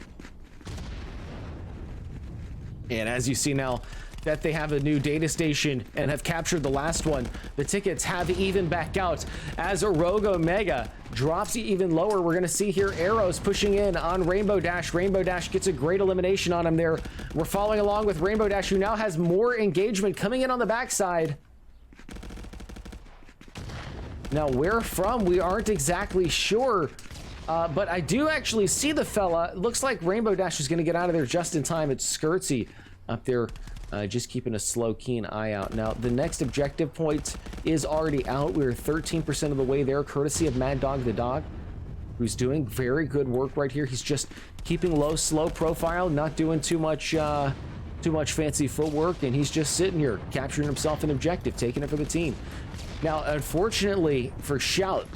S2: And as you see now that they have a new data station and have captured the last one, the tickets have even back out as a Rogue Omega drops even lower. We're going to see here Arrows pushing in on Rainbow Dash. Rainbow Dash gets a great elimination on him there. We're following along with Rainbow Dash, who now has more engagement coming in on the backside. Now, where from, we aren't exactly sure. But I do actually see the fella. Looks like Rainbow Dash is going to get out of there just in time. It's Skirtsy up there, just keeping a slow, keen eye out. Now, the next objective point is already out. We're 13% of the way there, courtesy of Mad Dog the Dog, who's doing very good work right here. He's just keeping low, slow profile, not doing too much fancy footwork, and he's just sitting here, capturing himself an objective, taking it for the team. Now, unfortunately for Shout,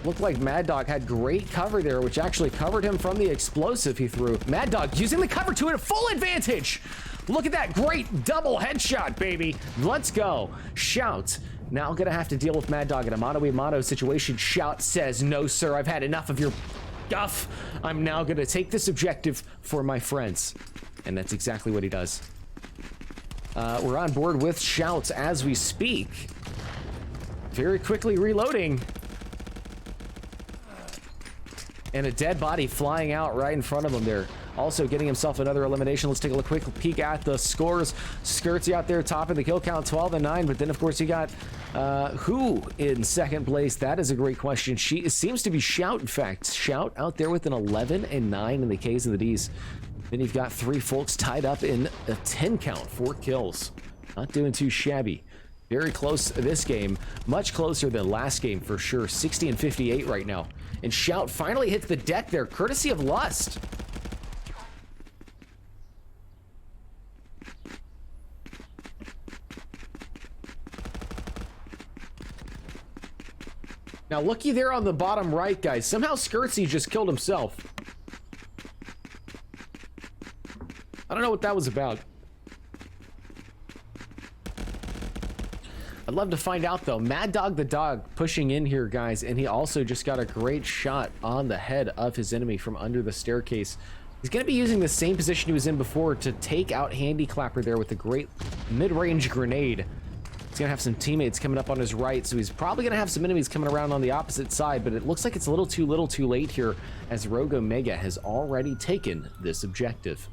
S2: looked like Mad Dog had great cover there, which actually covered him from the explosive he threw. Mad Dog using the cover to a full advantage. Look at that great double headshot, baby. Let's go. Shout now gonna have to deal with Mad Dog in a mano-a-mano situation. Shout says, no, sir, I've had enough of your guff. I'm now gonna take this objective for my friends. And that's exactly what he does. We're on board with Shouts as we speak. Very quickly reloading. And a dead body flying out right in front of him there. Also getting himself another elimination. Let's take a quick peek at the scores. Skirtsy out there topping the kill count, 12 and 9. But then, of course, you got who in second place? That is a great question. She seems to be Shout, in fact. Shout out there with an 11 and 9 in the Ks and the Ds. Then you've got three folks tied up in a 10 count, 4 kills. Not doing too shabby. Very close this game. Much closer than last game for sure. 60 and 58 right now. And Shout finally hits the deck there, courtesy of Lust. Now, looky there on the bottom right, guys. Somehow Skirtsy just killed himself. I don't know what that was about. I'd love to find out, though. Mad Dog the Dog pushing in here, guys, and he also just got a great shot on the head of his enemy from under the staircase. He's going to be using the same position he was in before to take out Handy Clapper there with a great mid-range grenade. He's going to have some teammates coming up on his right, so he's probably going to have some enemies coming around on the opposite side, but it looks like it's a little too late here, as Rogue Omega has already taken this objective.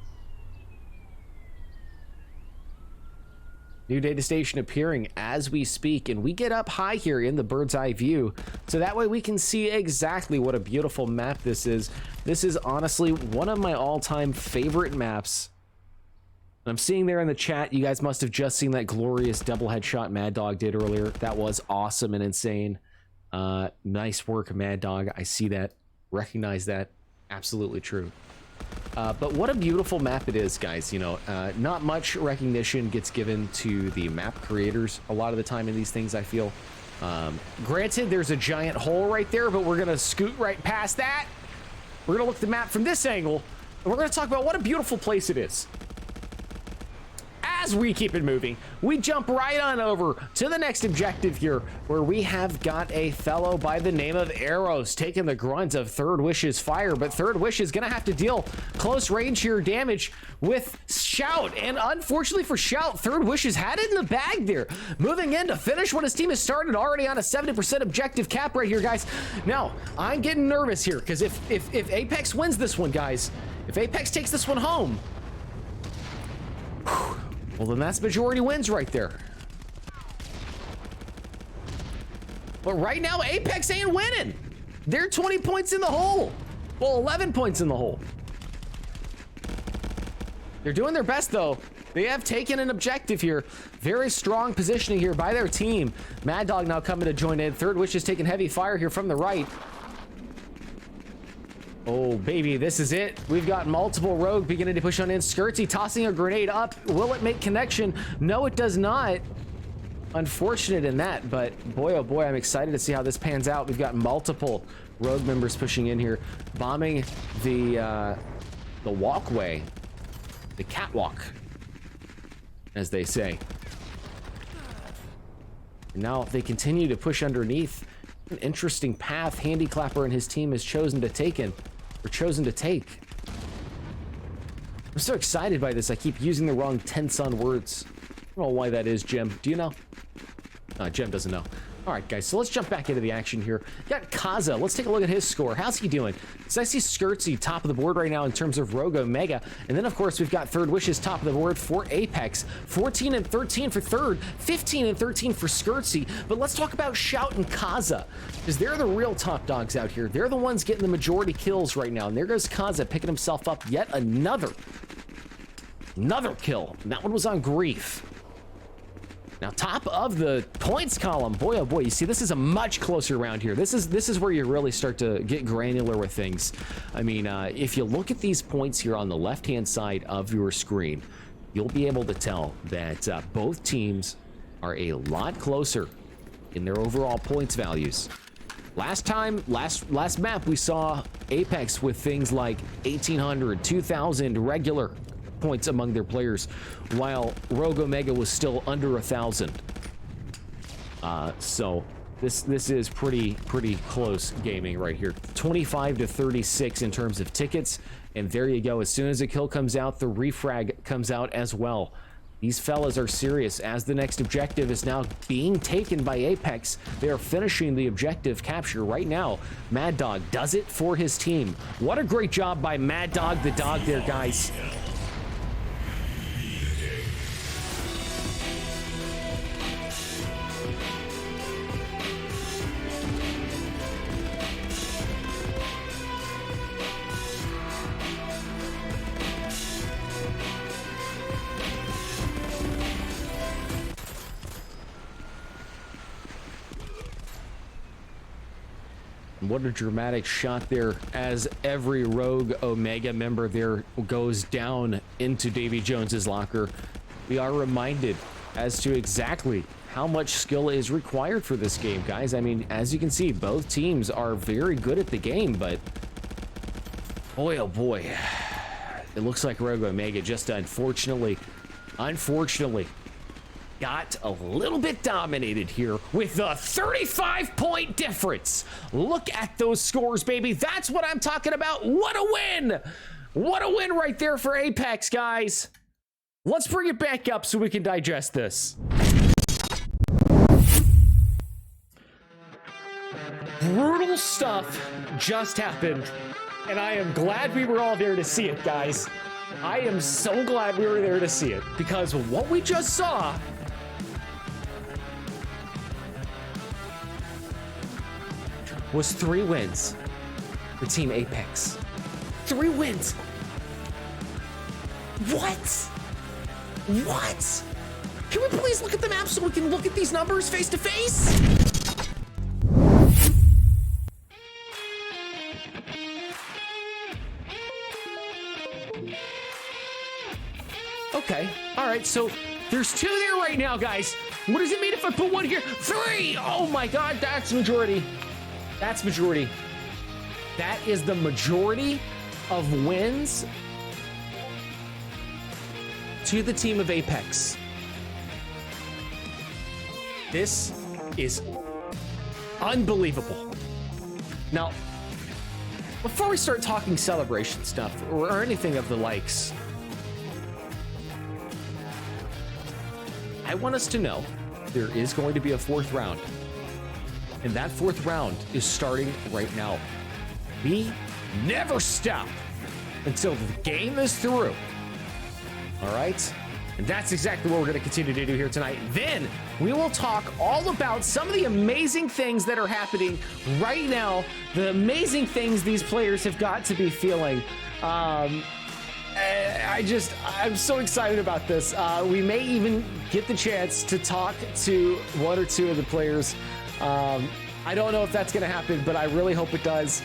S2: New data station appearing as we speak, and we get up high here in the bird's eye view, so that way we can see exactly what a beautiful map this is. This is honestly one of my all-time favorite maps. I'm seeing there in the chat, you guys must have just seen that glorious double headshot Mad Dog did earlier. That was awesome and insane. Nice work, Mad Dog. I see that, recognize that. Absolutely true. But what a beautiful map it is, guys. You know, not much recognition gets given to the map creators a lot of the time in these things, I feel. Granted, there's a giant hole right there, but we're gonna scoot right past that. We're gonna look at the map from this angle, and we're gonna talk about what a beautiful place it is. As we keep it moving, we jump right on over to the next objective here, where we have got a fellow by the name of Arrows taking the grunt of Third Wish's fire, but Third Wish is gonna have to deal close range here damage with Shout, and unfortunately for Shout, Third Wish has had it in the bag there, moving in to finish what his team has started, already on a 70% objective cap right here, guys. Now, I'm getting nervous here, because if Apex wins this one, guys, if Apex takes this one home, well, then that's majority wins right there. But right now, Apex ain't winning. They're 20 points in the hole. Well, 11 points in the hole. They're doing their best, though. They have taken an objective here. Very strong positioning here by their team. Mad Dog now coming to join in. Third Wish is taking heavy fire here from the right. Oh, baby, this is it. We've got multiple Rogue beginning to push on in. Skirtsy tossing a grenade up. Will it make connection? No, it does not. Unfortunate in that, but boy, oh boy, I'm excited to see how this pans out. We've got multiple Rogue members pushing in here, bombing the walkway, the catwalk, as they say. And now they continue to push underneath. An interesting path Handy Clapper and his team has chosen to take. I'm so excited by this. I keep using the wrong tense on words. I don't know why that is, Jim. Do you know? Jim doesn't know. All right, guys, so let's jump back into the action here. Got Kaza. Let's take a look at his score. How's he doing? So I see Skirtsy top of the board right now in terms of Rogue Omega. And then, of course, we've got Third Wishes top of the board for Apex. 14 and 13 for Third, 15 and 13 for Skirtsy. But let's talk about Shout and Kaza, because they're the real top dogs out here. They're the ones getting the majority kills right now. And there goes Kaza picking himself up yet another kill. And that one was on Grief. Now, top of the points column, boy, oh boy, you see, this is a much closer round here. This is where you really start to get granular with things. I mean, if you look at these points here on the left-hand side of your screen, you'll be able to tell that both teams are a lot closer in their overall points values. Last map, we saw Apex with things like 1,800, 2,000 regular points among their players, while Rogue Omega was still under 1,000. So this is pretty close gaming right here. 25 to 36 in terms of tickets, and there you go. As soon as a kill comes out, the refrag comes out as well. These fellas are serious, as the next objective is now being taken by Apex. They are finishing the objective capture right now. Mad Dog does it for his team. What a great job by Mad Dog the dog there, guys. What a dramatic shot there, as every Rogue Omega member there goes down into Davy Jones's locker. We are reminded as to exactly how much skill is required for this game, guys. I mean, as you can see, both teams are very good at the game, but boy, oh boy, it looks like Rogue Omega just unfortunately got a little bit dominated here with a 35-point difference. Look at those scores, baby. That's what I'm talking about. What a win! What a win right there for Apex, guys. Let's bring it back up so we can digest this. Brutal stuff just happened, and I am glad we were all there to see it, guys. I am so glad we were there to see it, because what we just saw was 3 wins for Team Apex. 3 wins. What? What? Can we please look at the map so we can look at these numbers face to face? Okay, all right, so there's 2 there right now, guys. What does it mean if I put 1 here? 3! Oh my God, that's majority. That's majority. That is the majority of wins to the team of Apex. This is unbelievable. Now, before we start talking celebration stuff or anything of the likes, I want us to know there is going to be a 4th round. And that 4th round is starting right now. We never stop until the game is through. All right? And that's exactly what we're going to continue to do here tonight. Then we will talk all about some of the amazing things that are happening right now, the amazing things these players have got to be feeling. I'm so excited about this. We may even get the chance to talk to 1 or 2 of the players. I don't know if that's going to happen, but I really hope it does.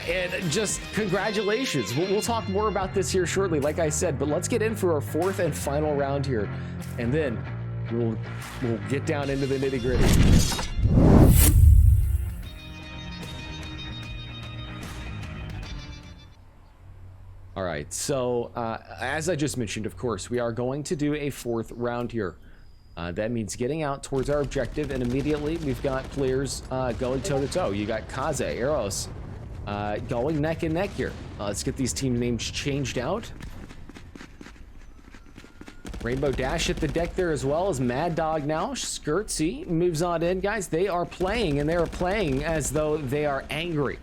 S2: And just congratulations. We'll talk more about this here shortly, like I said, but let's get in for our 4th and final round here. And then we'll get down into the nitty-gritty. All right, so as I just mentioned, of course, we are going to do a 4th round here. That means getting out towards our objective, and immediately we've got players going toe-to-toe. You got Kaze, Eros, going neck and neck here. Let's get these team names changed out. Rainbow Dash at the deck there as well as Mad Dog now. Skirtsy moves on in. Guys, they are playing, and they are playing as though they are angry.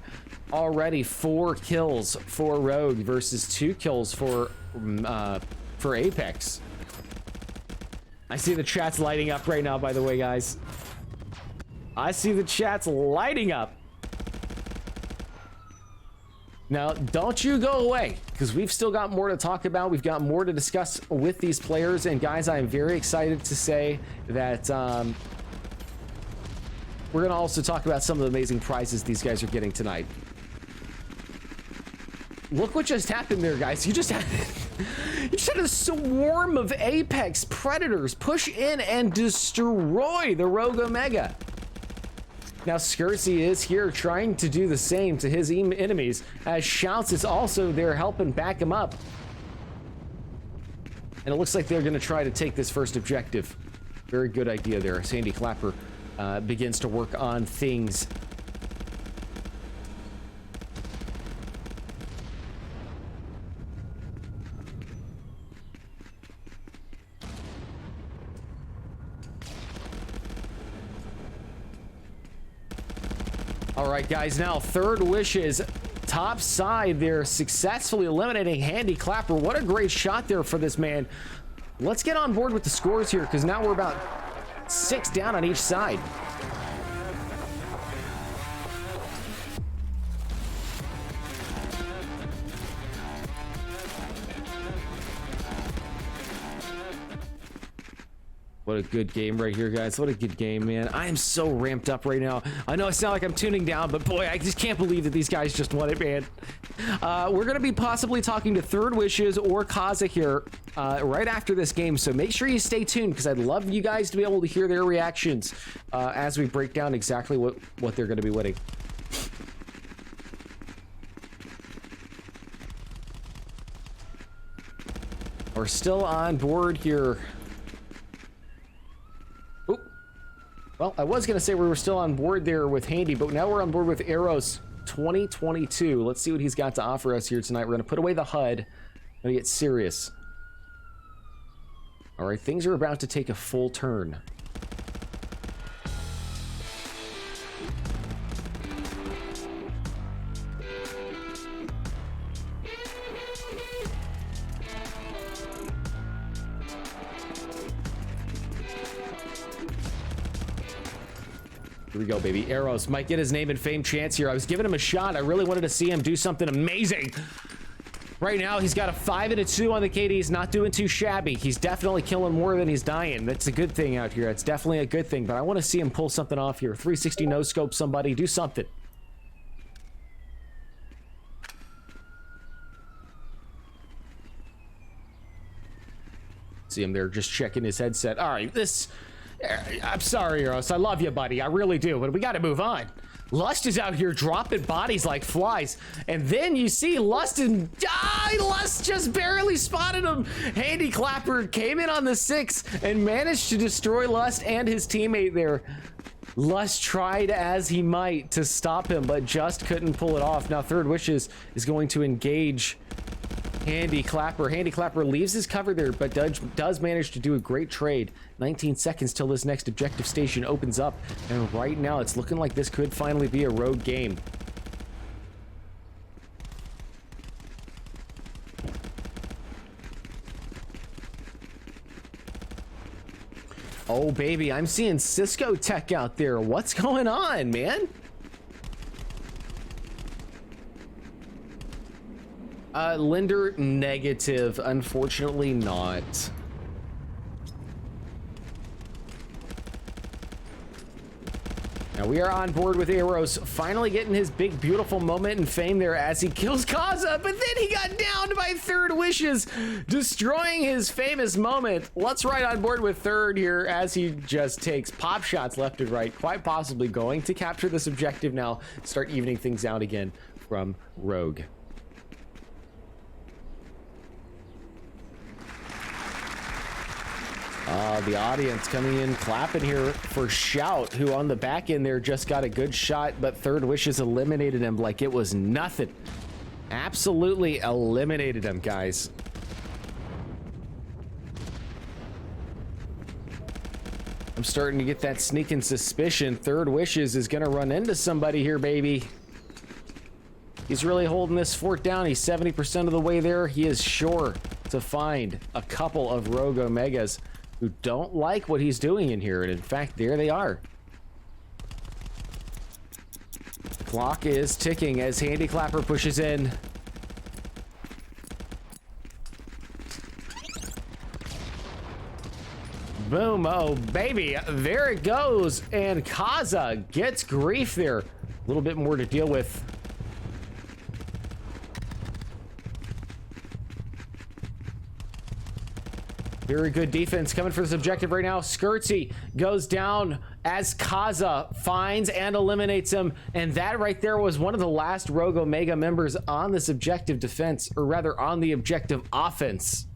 S2: Already 4 kills for Rogue versus 2 kills for Apex. I see the chat's lighting up right now, by the way, guys. I see the chat's lighting up. Now, don't you go away, because we've still got more to talk about. We've got more to discuss with these players. And guys, I am very excited to say that we're going to also talk about some of the amazing prizes these guys are getting tonight. Look what just happened there, guys. You just had a swarm of Apex Predators push in and destroy the Rogue Omega. Now, Skirtsy is here trying to do the same to his enemies, as Shouts is also there helping back him up. And it looks like they're going to try to take this first objective. Very good idea there. Sandy Clapper begins to work on things. All right, guys, now Third Wishes top side. They're successfully eliminating Handy Clapper. What a great shot there for this man. Let's get on board with the scores here, because now we're about 6 down on each side. What a good game right here, guys. What a good game, man. I am so ramped up right now. I know I sound like I'm tuning down, but boy, I just can't believe that these guys just won it, man. We're going to be possibly talking to Third Wishes or Kaza here right after this game, so make sure you stay tuned, because I'd love you guys to be able to hear their reactions as we break down exactly what they're going to be winning. We're still on board here. Well, I was going to say we were still on board there with Handy, but now we're on board with Eros 2022. Let's see what he's got to offer us here tonight. We're going to put away the HUD. We're going to get serious. All right, things are about to take a full turn. Here we go, baby. Eros might get his name and fame chance here. I was giving him a shot. I really wanted to see him do something amazing. Right now, he's got a 5 and a 2 on the KD. He's not doing too shabby. He's definitely killing more than he's dying. That's a good thing out here. It's definitely a good thing, but I want to see him pull something off here. 360 no scope somebody. Do something. See him there just checking his headset. All right, I'm sorry, Eros. I love you, buddy. I really do, but we got to move on. Lust is out here dropping bodies like flies. And then you see Lust and... Lust just barely spotted him. Handy Clapper came in on the 6 and managed to destroy Lust and his teammate there. Lust tried as he might to stop him, but just couldn't pull it off. Now Third Wishes is going to engage Handy Clapper. Handy Clapper leaves his cover there, but does manage to do a great trade. 19 seconds till this next objective station opens up, and right now it's looking like this could finally be a Rogue game. Oh baby, I'm seeing Cisco Tech out there. What's going on, man? Linder, negative. Unfortunately not. Now we are on board with Eros, finally getting his big, beautiful moment and fame there as he kills Kaza, but then he got downed by Third Wishes, destroying his famous moment. Let's ride on board with Third here as he just takes pop shots left and right, quite possibly going to capture this objective now, start evening things out again from Rogue. The audience coming in clapping here for Shout, who on the back end there just got a good shot, but Third Wishes eliminated him like it was nothing. Absolutely eliminated him, guys. I'm starting to get that sneaking suspicion. Third Wishes is going to run into somebody here, baby. He's really holding this fort down. He's 70% of the way there. He is sure to find a couple of Rogue Omegas who don't like what he's doing in here. And in fact, there they are. Clock is ticking as Handy Clapper pushes in. Boom, oh baby, there it goes. And Kaza gets grief there. A little bit more to deal with. Very good defense coming for this objective right now. Skirtsy goes down as Kaza finds and eliminates him. And that right there was one of the last Rogue Omega members on this objective defense, or rather on the objective offense.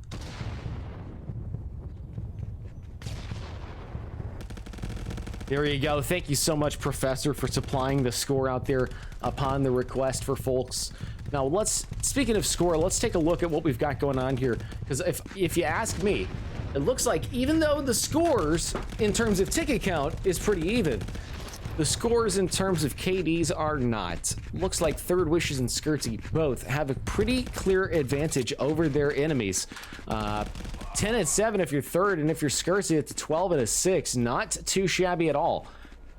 S2: There you go. Thank you so much, Professor, for supplying the score out there upon the request for folks. Now, speaking of score, let's take a look at what we've got going on here. Because if you ask me, it looks like even though the scores in terms of ticket count is pretty even, the scores in terms of KDs are not. Looks like Third Wishes and Skirtsy both have a pretty clear advantage over their enemies. 10 and 7 if you're third, and if you're Skirtsy, it's a 12 and a 6. Not too shabby at all.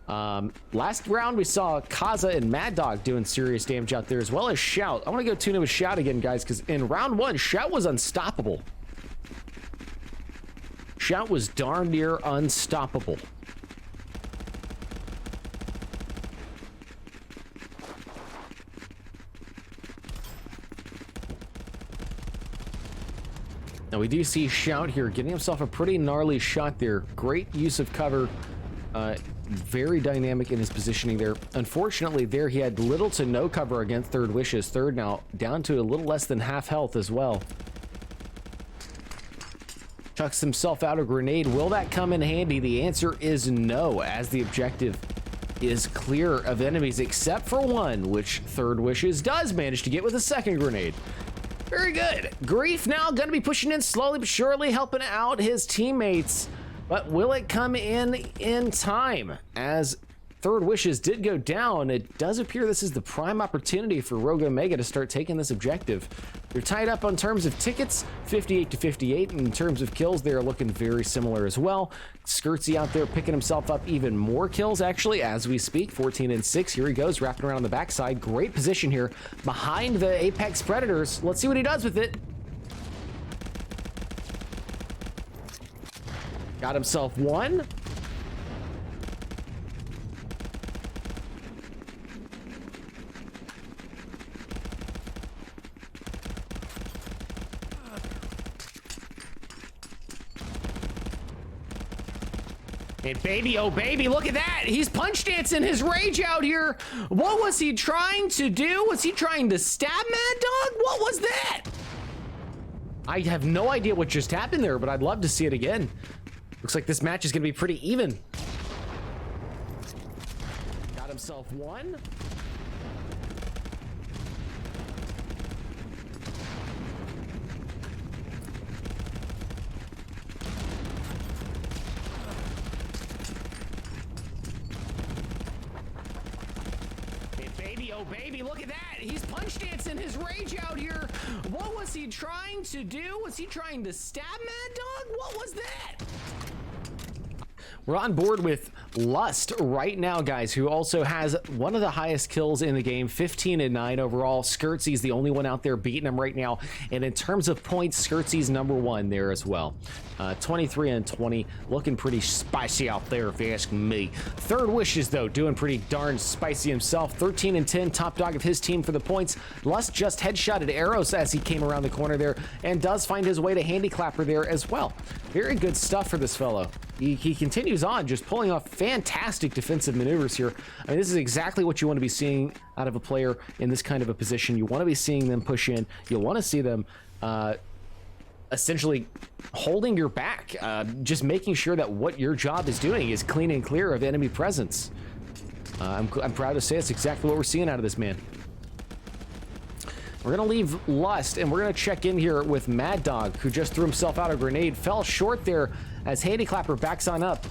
S2: Last round we saw Kaza and Mad Dog doing serious damage out there, as well as Shout. I want to go tune in with Shout again, guys, because in round 1, Shout was unstoppable. Shout was darn near unstoppable. Now we do see Shout here getting himself a pretty gnarly shot there. Great use of cover. Very dynamic in his positioning there. Unfortunately there he had little to no cover against Third Wishes. Third now down to a little less than half health as well. Chucks himself out a grenade. Will that come in handy? The answer is no, as the objective is clear of enemies except for one, which Third Wishes does manage to get with a second grenade. Very good. Grief now going to be pushing in slowly but surely, helping out his teammates. But will it come in time? As Third Wishes did go down, it does appear this is the prime opportunity for Rogue Omega to start taking this objective. They're tied up on terms of tickets, 58 to 58, and in terms of kills, they're looking very similar as well. Skirtsy out there picking himself up even more kills, actually, as we speak, 14 and 6. Here he goes, wrapping around on the backside. Great position here behind the Apex Predators. Let's see what he does with it. Got himself one. And baby, oh baby, look at that. He's punch dancing his rage out here. What was he trying to do? Was he trying to stab Mad Dog? What was that? I have no idea what just happened there, but I'd love to see it again. Looks like this match is going to be pretty even. Got himself one. Oh baby, look at that. He's punch dancing his rage out here. What was he trying to do? Was he trying to stab Mad Dog? What was that? We're on board with Lust right now, guys, who also has one of the highest kills in the game, 15 and 9 overall. Skirtsy's the only one out there beating him right now. And in terms of points, Skirtsy's #1 there as well. 23 and 20, looking pretty spicy out there if you ask me. Third Wishes, though, doing pretty darn spicy himself. 13 and 10, top dog of his team for the points. Lust just headshotted Arrows as he came around the corner there, and does find his way to Handy Clapper there as well. Very good stuff for this fellow. He continues on, just pulling off fantastic defensive maneuvers here. I mean, this is exactly what you want to be seeing out of a player in this kind of a position. You want to be seeing them push in. You want to see them essentially holding your back, just making sure that what your job is doing is clean and clear of enemy presence. I'm proud to say it's exactly what we're seeing out of this man. We're going to leave Lust, and we're going to check in here with Mad Dog, who just threw himself out a grenade. Fell short there as Handy Clapper backs on up.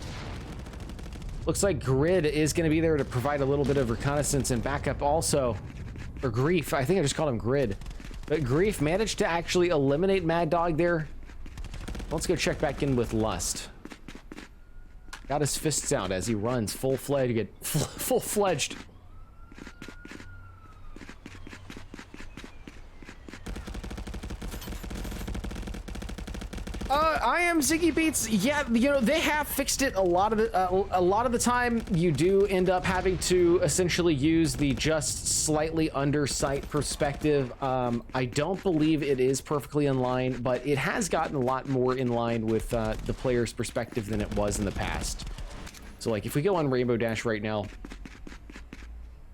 S2: Looks like Grid is going to be there to provide a little bit of reconnaissance and backup also. Or Grief, I think I just called him Grid. But Grief managed to actually eliminate Mad Dog there. Let's go check back in with Lust. Got his fists out as he runs full-fledged. Full-fledged. I am Ziggy Beats. Yeah, you know, they have fixed it a lot of the time. You do end up having to essentially use the just slightly under sight perspective. I don't believe it is perfectly in line, but it has gotten a lot more in line with the player's perspective than it was in the past. So like if we go on Rainbow Dash right now,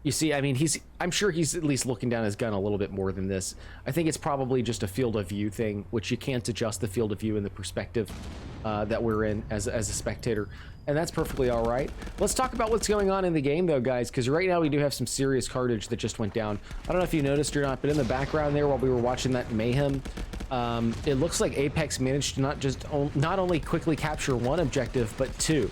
S2: you see, I mean, I'm sure he's at least looking down his gun a little bit more than this. I think it's probably just a field of view thing, which you can't adjust the field of view in the perspective that we're in as a spectator. And that's perfectly all right. Let's talk about what's going on in the game, though, guys, because right now we do have some serious carnage that just went down. I don't know if you noticed or not, but in the background there while we were watching that mayhem, it looks like Apex managed to not only quickly capture one objective, but two.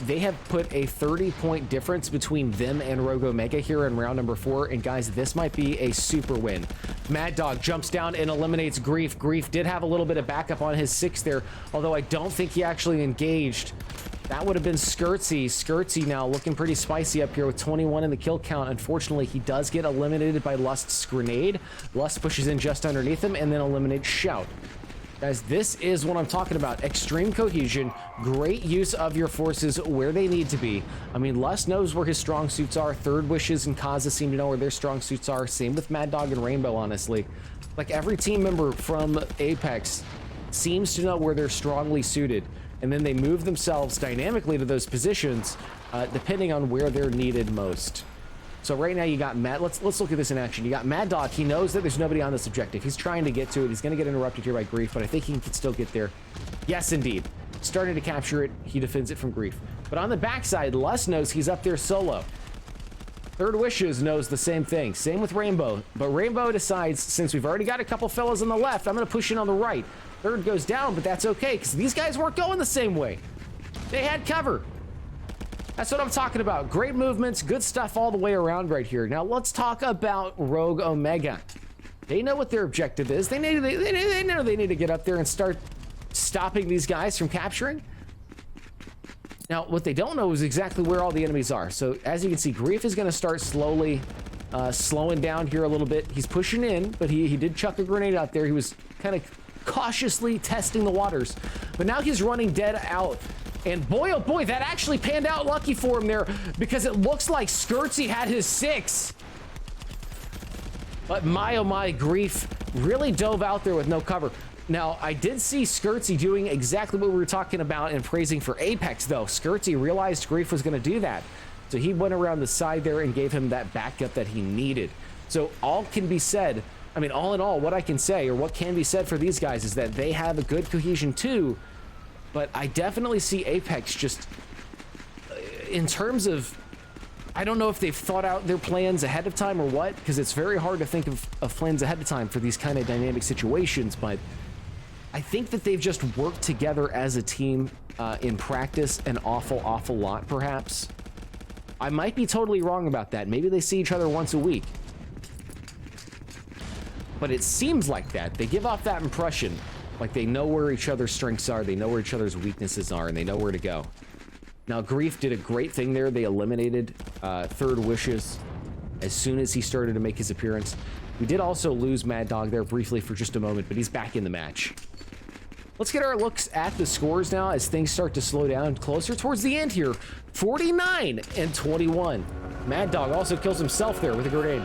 S2: They have put a 30-point difference between them and Rogue Omega here in round number 4, and guys, this might be a super win. Mad Dog jumps down and eliminates Grief. Grief did have a little bit of backup on his 6 there, although I don't think he actually engaged. That would have been Skirtsy. Skirtsy now looking pretty spicy up here with 21 in the kill count. Unfortunately, he does get eliminated by Lust's grenade. Lust pushes in just underneath him and then eliminates Shout. Guys, this is what I'm talking about. Extreme cohesion, great use of your forces where they need to be. I mean, Lust knows where his strong suits are. Third Wishes and Kaza seem to know where their strong suits are. Same with Mad Dog and Rainbow, honestly. Like, every team member from Apex seems to know where they're strongly suited. And then they move themselves dynamically to those positions, depending on where they're needed most. So right now you got Mad. Let's look at this in action. You got Mad Dog. He knows that there's nobody on this objective. He's trying to get to it. He's going to get interrupted here by Grief, but I think he can still get there. Yes, indeed. Starting to capture it. He defends it from Grief. But on the backside, Lust knows he's up there solo. Third Wishes knows the same thing. Same with Rainbow. But Rainbow decides, since we've already got a couple fellas on the left, I'm going to push in on the right. Third goes down, but that's okay, because these guys weren't going the same way. They had cover. That's what I'm talking about. Great movements, good stuff all the way around right here. Now let's talk about Rogue Omega. They know what their objective is. They know they need to get up there and start stopping these guys from capturing. Now, what they don't know is exactly where all the enemies are. So as you can see, Grief is going to start slowly slowing down here a little bit. He's pushing in, but he did chuck a grenade out there. He was kind of cautiously testing the waters. But now he's running dead out. And boy, oh boy, that actually panned out lucky for him there, because it looks like Skirtsy had his 6. But my, oh my, Grief really dove out there with no cover. Now, I did see Skirtsy doing exactly what we were talking about and praising for Apex, though. Skirtsy realized Grief was going to do that. So he went around the side there and gave him that backup that he needed. So all can be said, I mean, all in all, what I can say, or what can be said for these guys, is that they have a good cohesion too. But I definitely see Apex just, in terms of, I don't know if they've thought out their plans ahead of time or what, because it's very hard to think of plans ahead of time for these kind of dynamic situations, but I think that they've just worked together as a team in practice an awful lot, perhaps. I might be totally wrong about that. Maybe they see each other once a week. But it seems like that. They give off that impression. Like they know where each other's strengths are, they know where each other's weaknesses are, and they know where to go. Now, Grief did a great thing there. They eliminated Third Wishes as soon as he started to make his appearance. We did also lose Mad Dog there briefly for just a moment, but he's back in the match. Let's get our looks at the scores now as things start to slow down closer towards the end here. 49 and 21. Mad Dog also kills himself there with a grenade.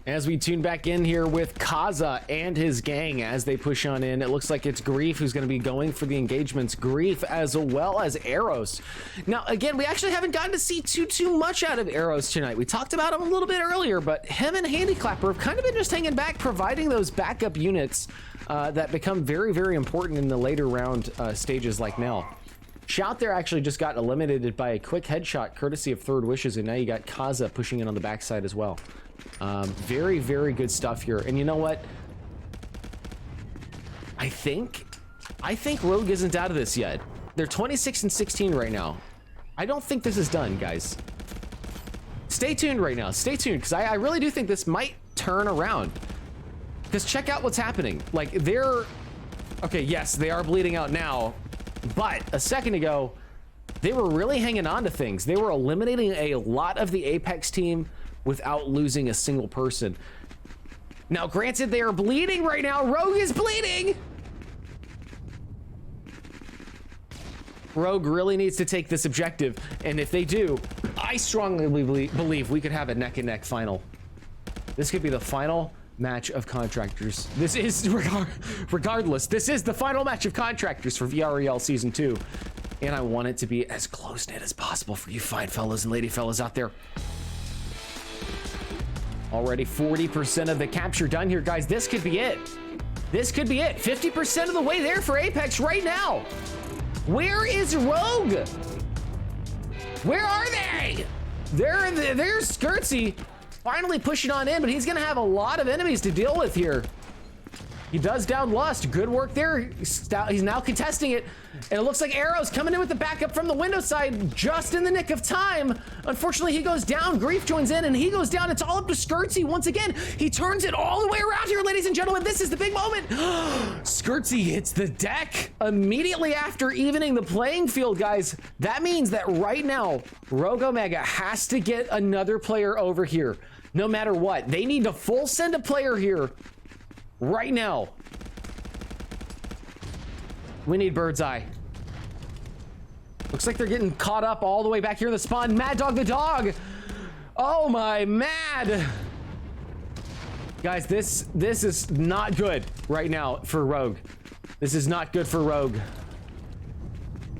S2: As we tune back in here with Kaza and his gang as they push on in, it looks like it's Grief who's going to be going for the engagements. Grief as well as Arrows. Now, again, we actually haven't gotten to see too much out of Arrows tonight. We talked about him a little bit earlier, but him and Handyclapper have kind of been just hanging back, providing those backup units that become very, very important in the later round stages like now. Shout there actually just got eliminated by a quick headshot courtesy of Third Wishes, and now you got Kaza pushing in on the backside as well. Very, very good stuff here. And you know what? I think Rogue isn't out of this yet. They're 26 and 16 right now. I don't think this is done, guys. Stay tuned right now. Stay tuned, because I really do think this might turn around. Because check out what's happening. Like, they're... Okay, yes, they are bleeding out now. But a second ago, they were really hanging on to things. They were eliminating a lot of the Apex team without losing a single person. Now, granted, they are bleeding right now. Rogue is bleeding. Rogue really needs to take this objective. And if they do, I strongly believe we could have a neck-and-neck final. This could be the final match of Contractors. This is, regardless, this is the final match of Contractors for VREL Season 2. And I want it to be as close-knit as possible for you fine fellas and lady fellas out there. Already 40% of the capture done here, guys. This could be it. This could be it. 50% of the way there for Apex right now. Where is Rogue? Where are they? There's Skirtsy finally pushing on in, but he's gonna have a lot of enemies to deal with here. He does down Lust. Good work there. He's now contesting it. And it looks like Arrow's coming in with the backup from the window side just in the nick of time. Unfortunately, he goes down. Grief joins in and he goes down. It's all up to Skirtsy once again. He turns it all the way around here, ladies and gentlemen. This is the big moment. Skirtsy hits the deck immediately after evening the playing field, guys. That means that right now, Rogue Omega has to get another player over here. No matter what. They need to full send a player here right now. We need Bird's Eye. Looks like they're getting caught up all the way back here in the spawn. Mad Dog the dog. Oh my Mad. Guys, this is not good right now for Rogue. This is not good for Rogue.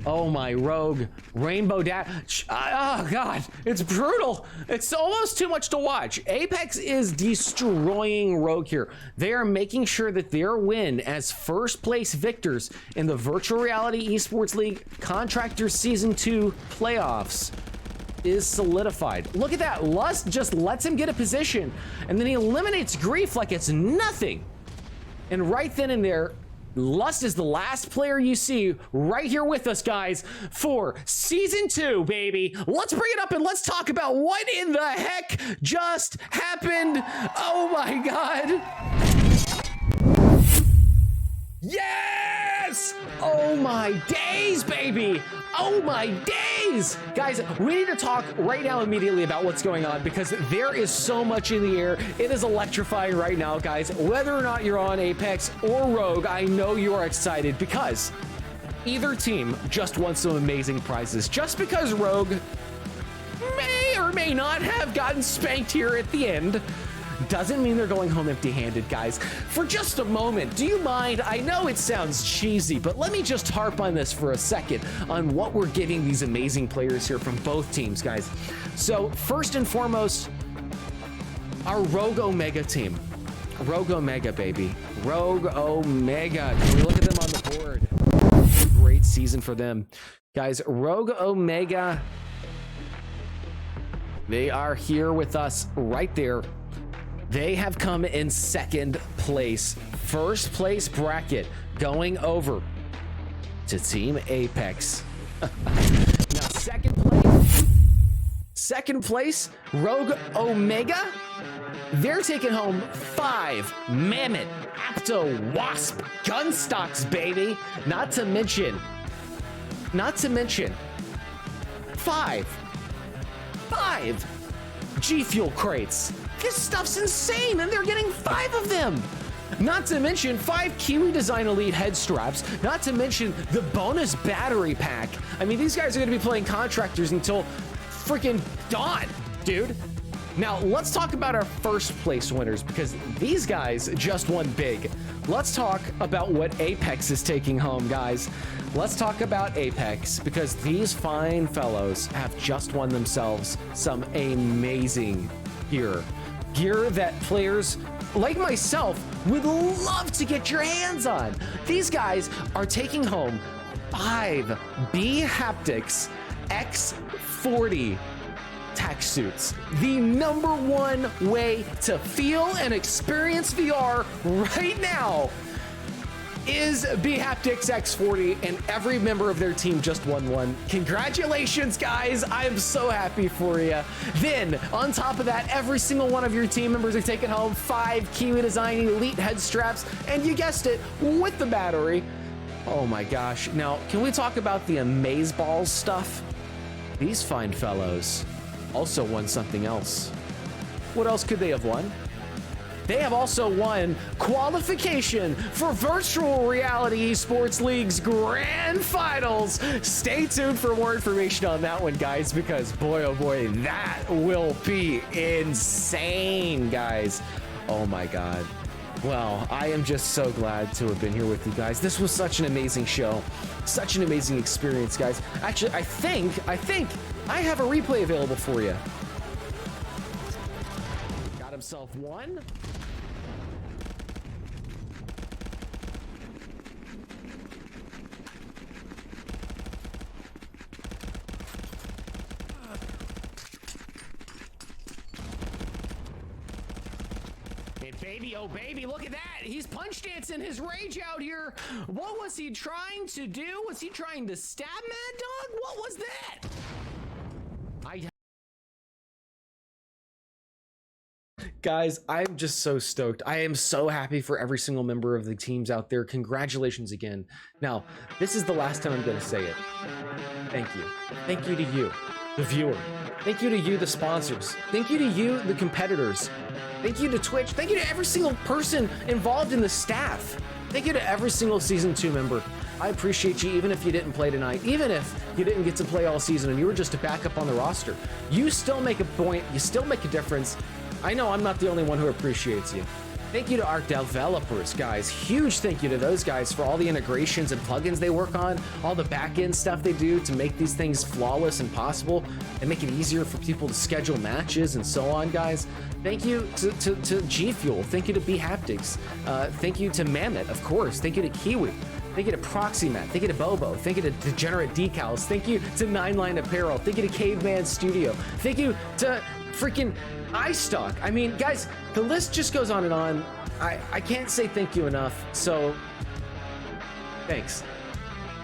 S2: Oh my Rogue. Rainbow Dash. Oh god, it's brutal. It's almost too much to watch. Apex is destroying Rogue here. They are making sure that their win as first place victors in the Virtual Reality Esports League Contractors Season 2 playoffs is solidified. Look at that. Lust just lets him get a position and then he eliminates Grief like it's nothing. And right then and there, Lust is the last player you see right here with us, guys, for Season 2, baby. Let's bring it up and let's talk about what in the heck just happened. Oh my god. Yes! Oh my days, baby. Oh my days. Guys, we need to talk right now immediately about what's going on because there is so much in the air. It is electrifying right now, guys. Whether or not you're on Apex or Rogue, I know you are excited because either team just won some amazing prizes. Just because Rogue may or may not have gotten spanked here at the end doesn't mean they're going home empty-handed, guys. For just a moment, do you mind? I know it sounds cheesy, but let me just harp on this for a second on what we're getting these amazing players here from both teams, guys. So first and foremost, our Rogue Omega team. Rogue Omega, baby. Rogue Omega. Can we look at them on the board? Great season for them. Guys, Rogue Omega, they are here with us right there. They have come in second place. First place bracket going over to Team Apex. Now second place, Rogue Omega. They're taking home 5 Mammoth Apto Wasp gun stocks, baby. Not to mention 5 G Fuel crates. This stuff's insane, and they're getting 5 of them. Not to mention 5 Kiwi Design Elite head straps. Not to mention the bonus battery pack. I mean, these guys are going to be playing Contractors until freaking dawn, dude. Now, let's talk about our first place winners because these guys just won big. Let's talk about what Apex is taking home, guys. Let's talk about Apex because these fine fellows have just won themselves some amazing gear. Gear that players like myself would love to get your hands on. These guys are taking home 5 BHaptics X40 tack suits. The #1 way to feel and experience VR right now is BHaptics X40, and every member of their team just won one. Congratulations, guys. I am so happy for you. Then, on top of that, every single one of your team members are taking home 5 Kiwi Design Elite head straps, and you guessed it, with the battery. Oh my gosh. Now, can we talk about the Amazeballs stuff? These fine fellows also won something else. What else could they have won? They have also won qualification for Virtual Reality Esports League's Grand Finals. Stay tuned for more information on that one, guys, because boy, oh boy, that will be insane, guys. Oh my God. Well, I am just so glad to have been here with you guys. This was such an amazing show, such an amazing experience, guys. Actually, I think I have a replay available for you. Got himself one. And baby, oh baby, look at that. He's punch dancing his rage out here. What was he trying to do? Was he trying to stab Mad Dog? What was that? Guys, I'm just so stoked. I am so happy for every single member of the teams out there. Congratulations again. Now, this is the last time I'm going to say it. Thank you. Thank you to you, the viewer. Thank you to you, the sponsors. Thank you to you, the competitors. Thank you to Twitch. Thank you to every single person involved in the staff. Thank you to every single Season 2 member. I appreciate you even if you didn't play tonight, even if you didn't get to play all season and you were just a backup on the roster. You still make a point. You still make a difference. I know I'm not the only one who appreciates you. Thank you to our developers, guys. Huge thank you to those guys for all the integrations and plugins they work on, all the back-end stuff they do to make these things flawless and possible and make it easier for people to schedule matches and so on, guys. Thank you to G Fuel. Thank you to BHaptics. Thank you to Mammoth, of course. Thank you to Kiwi. Thank you to Proxymat. Thank you to Bobo. Thank you to Degenerate Decals. Thank you to 9line Apparel. Thank you to Caveman Studio. Thank you to freaking iStock. I mean, guys, the list just goes on and on. I can't say thank you enough. So, thanks.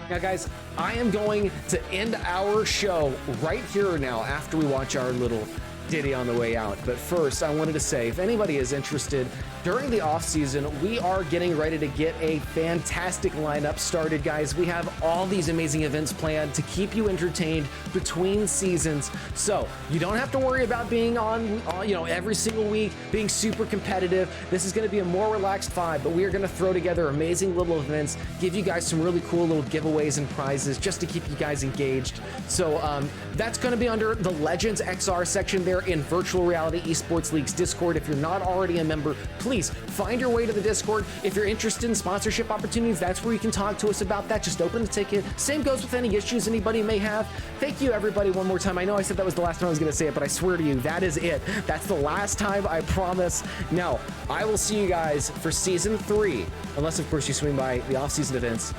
S2: Now, guys, I am going to end our show right here now after we watch our little ditty on the way out. But first, I wanted to say, if anybody is interested, during the off season, we are getting ready to get a fantastic lineup started, guys. We have all these amazing events planned to keep you entertained between seasons. So you don't have to worry about being on every single week, being super competitive. This is going to be a more relaxed vibe, but we are going to throw together amazing little events, give you guys some really cool little giveaways and prizes just to keep you guys engaged. So that's going to be under the Legends XR section there in Virtual Reality Esports League's Discord. If you're not already a member, please find your way to the Discord. If you're interested in sponsorship opportunities, that's where you can talk to us about that. Just open the ticket. Same goes with any issues anybody may have. Thank you, everybody, one more time. I know I said that was the last time I was going to say it, but I swear to you, that is it. That's the last time, I promise. Now, I will see you guys for Season 3, unless, of course, you swing by the off-season events.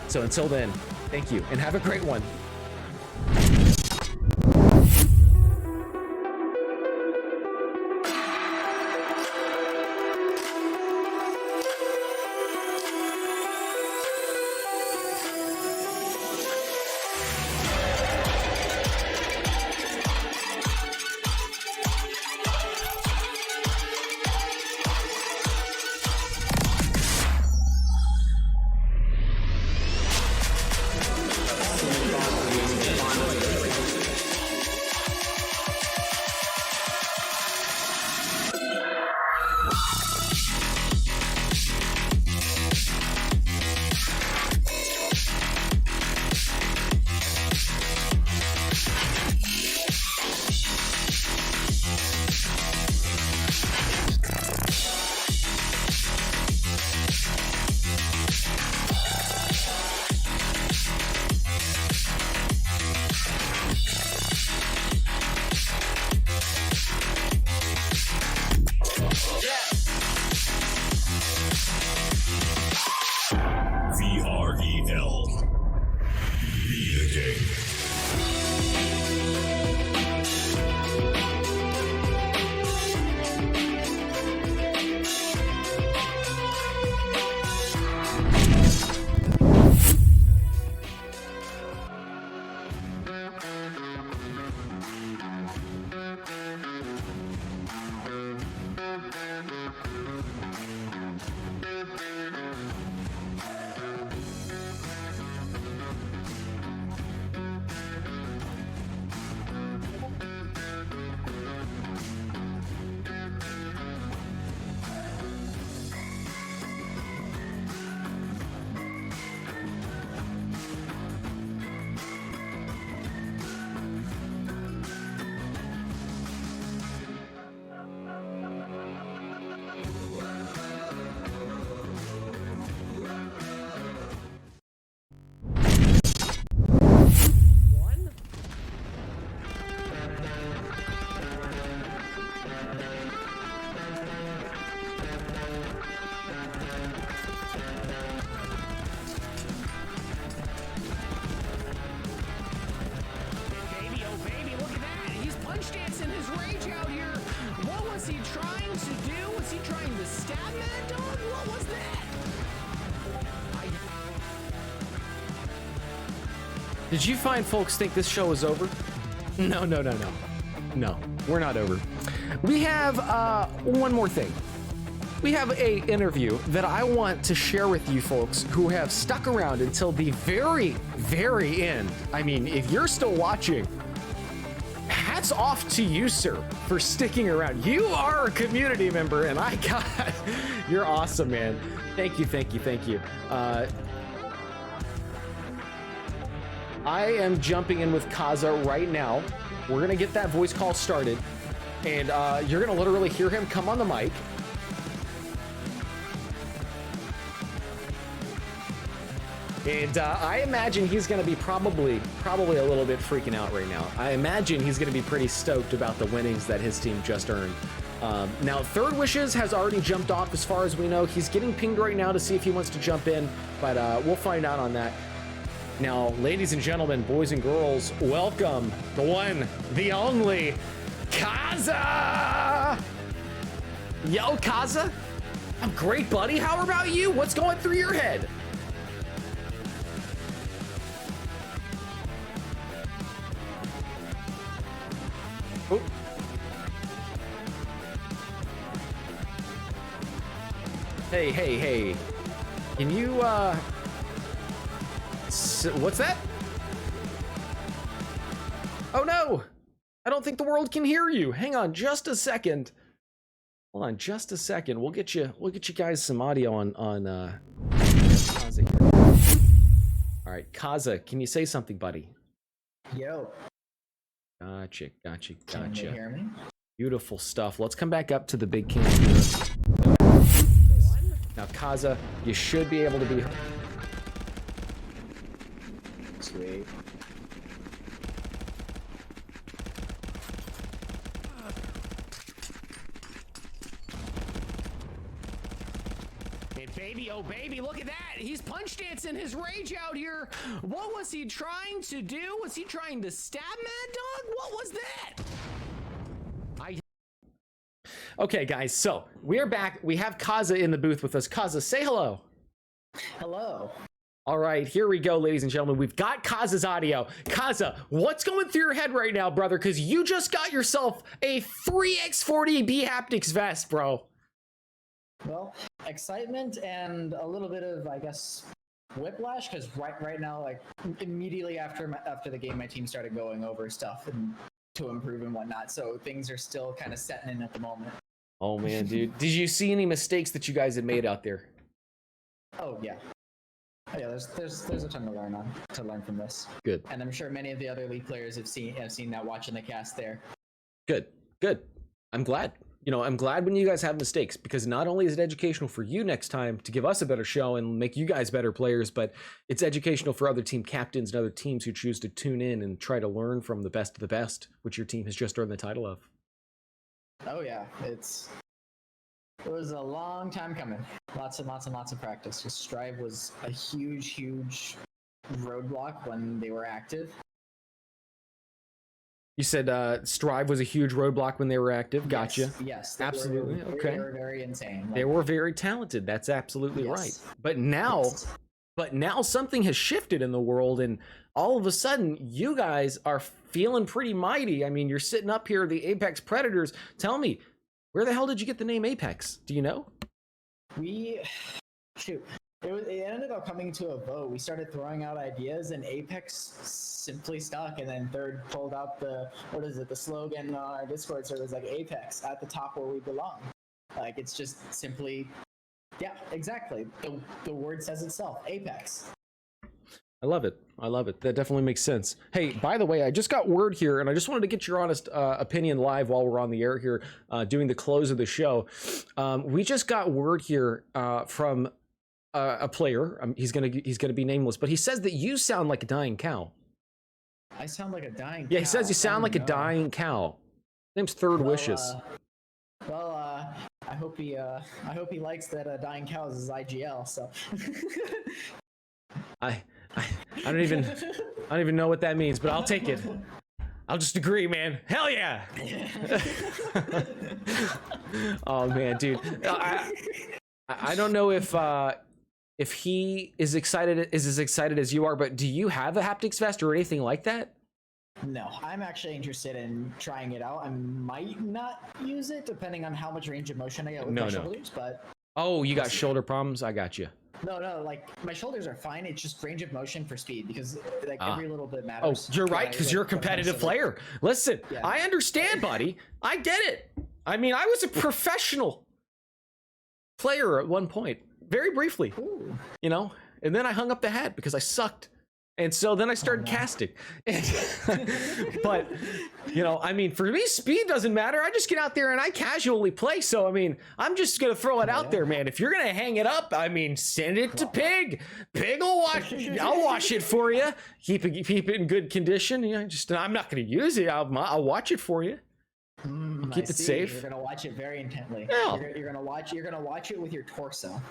S2: So until then, thank you, and have a great one. he trying to do? Was he trying to stab Mad Dog? What was that? Did you find folks think this show is over? No. No, we're not over. We have one more thing. We have a interview that I want to share with you folks who have stuck around until the very, very end. I mean, if you're still watching, hats off to you, sir, for sticking around. You are a community member, and you're awesome, man. Thank you. I am jumping in with Kaza right now. We're gonna get that voice call started, and you're gonna literally hear him come on the mic. And I imagine he's going to be probably a little bit freaking out right now. I imagine he's going to be pretty stoked about the winnings that his team just earned. Now, Third Wishes has already jumped off as far as we know. He's getting pinged right now to see if he wants to jump in, but we'll find out on that. Now, ladies and gentlemen, boys and girls, welcome the one, the only, Kaza! Yo, Kaza! I'm great, buddy. How about you? What's going through your head? Oh. Hey. Can you, what's that? Oh no! I don't think the world can hear you. Hang on just a second. Hold on just a second. We'll get you guys some audio on Kaza here. All right, Kaza, can you say something, buddy?
S4: Yo.
S2: Gotcha.
S4: Can you hear me?
S2: Beautiful stuff. Let's come back up to the big king. Now, Kaza, you should be able to be.
S4: Sweet.
S2: Hey, baby, oh baby, look at that. He's punch dancing his rage out here. What was he trying to do? Was he trying to stab Mad Dog? What was that? Okay, guys, so we are back. We have Kaza in the booth with us. Kaza, say hello.
S4: Hello.
S2: All right, here we go, ladies and gentlemen. We've got Kaza's audio. Kaza, what's going through your head right now, brother? Because you just got yourself a 3x40 BHaptics vest, bro.
S4: Well, excitement and a little bit of, I guess, whiplash, because right now, like, immediately after the game, my team started going over stuff and to improve and whatnot, so things are still kind of setting in at the moment.
S2: Oh, man, dude. Did you see any mistakes that you guys had made out there?
S4: Oh, yeah. There's a ton to learn from this.
S2: Good.
S4: And I'm sure many of the other League players have seen that watching the cast there.
S2: Good. I'm glad. I'm glad when you guys have mistakes, because not only is it educational for you next time to give us a better show and make you guys better players, but it's educational for other team captains and other teams who choose to tune in and try to learn from the best of the best, which your team has just earned the title of.
S4: Oh yeah, it was a long time coming. Lots of practice. Strive was a huge roadblock when they were active.
S2: You said Strive was a huge roadblock when they were active. Gotcha.
S4: Yes,
S2: absolutely. Okay.
S4: They were very insane.
S2: They were very talented. That's absolutely right. But now something has shifted in the world, and all of a sudden you guys are feeling pretty mighty. I mean, you're sitting up here, the Apex Predators. Tell me, where the hell did you get the name Apex? Do you know?
S4: It ended up coming to a vote. We started throwing out ideas, and Apex simply stuck. And then Third pulled out the slogan on our Discord server was like Apex at the top where we belong. Like, it's just simply, yeah, exactly. The word says itself, Apex.
S2: I love it. That definitely makes sense. Hey, by the way, I just got word here, and I just wanted to get your honest opinion live while we're on the air here, doing the close of the show. We just got word here from a player. He's gonna be nameless, but he says that you sound like a dying cow.
S4: I sound like a dying cow?
S2: Yeah, he says you sound like a dying cow. His name's Third Wishes.
S4: I hope he likes that dying cows is IGL. So
S2: I don't even know what that means, but I'll take it. I'll just agree, man. Hell yeah. Oh man, dude. I don't know if he is as excited as you are, but do you have a haptics vest or anything like that?
S4: No, I'm actually interested in trying it out. I might not use it depending on how much range of motion I get with my shoulders, but
S2: Oh, you got shoulder problems? I got you.
S4: no, like my shoulders are fine. It's just range of motion for speed because like every little bit
S2: Oh,
S4: matters.
S2: you're right, because you're a competitive player. Listen,
S4: Yeah.
S2: I understand, buddy. I get it. I mean, I was a professional player at one point, very briefly,
S4: Ooh.
S2: you know, and then I hung up the hat because I sucked. And so then I started casting. But, you know, I mean, for me, speed doesn't matter. I just get out there and I casually play. So, I mean, I'm just going to throw it out there, man. If you're going to hang it up, I mean, send it to Pig. Pig will watch. I'll wash it for you. Keep it in good condition. You know, just I'm not going to use it. I'll watch it for you. Keep it safe.
S4: You're gonna watch it very intently.
S2: Yeah.
S4: You're gonna watch it with your torso.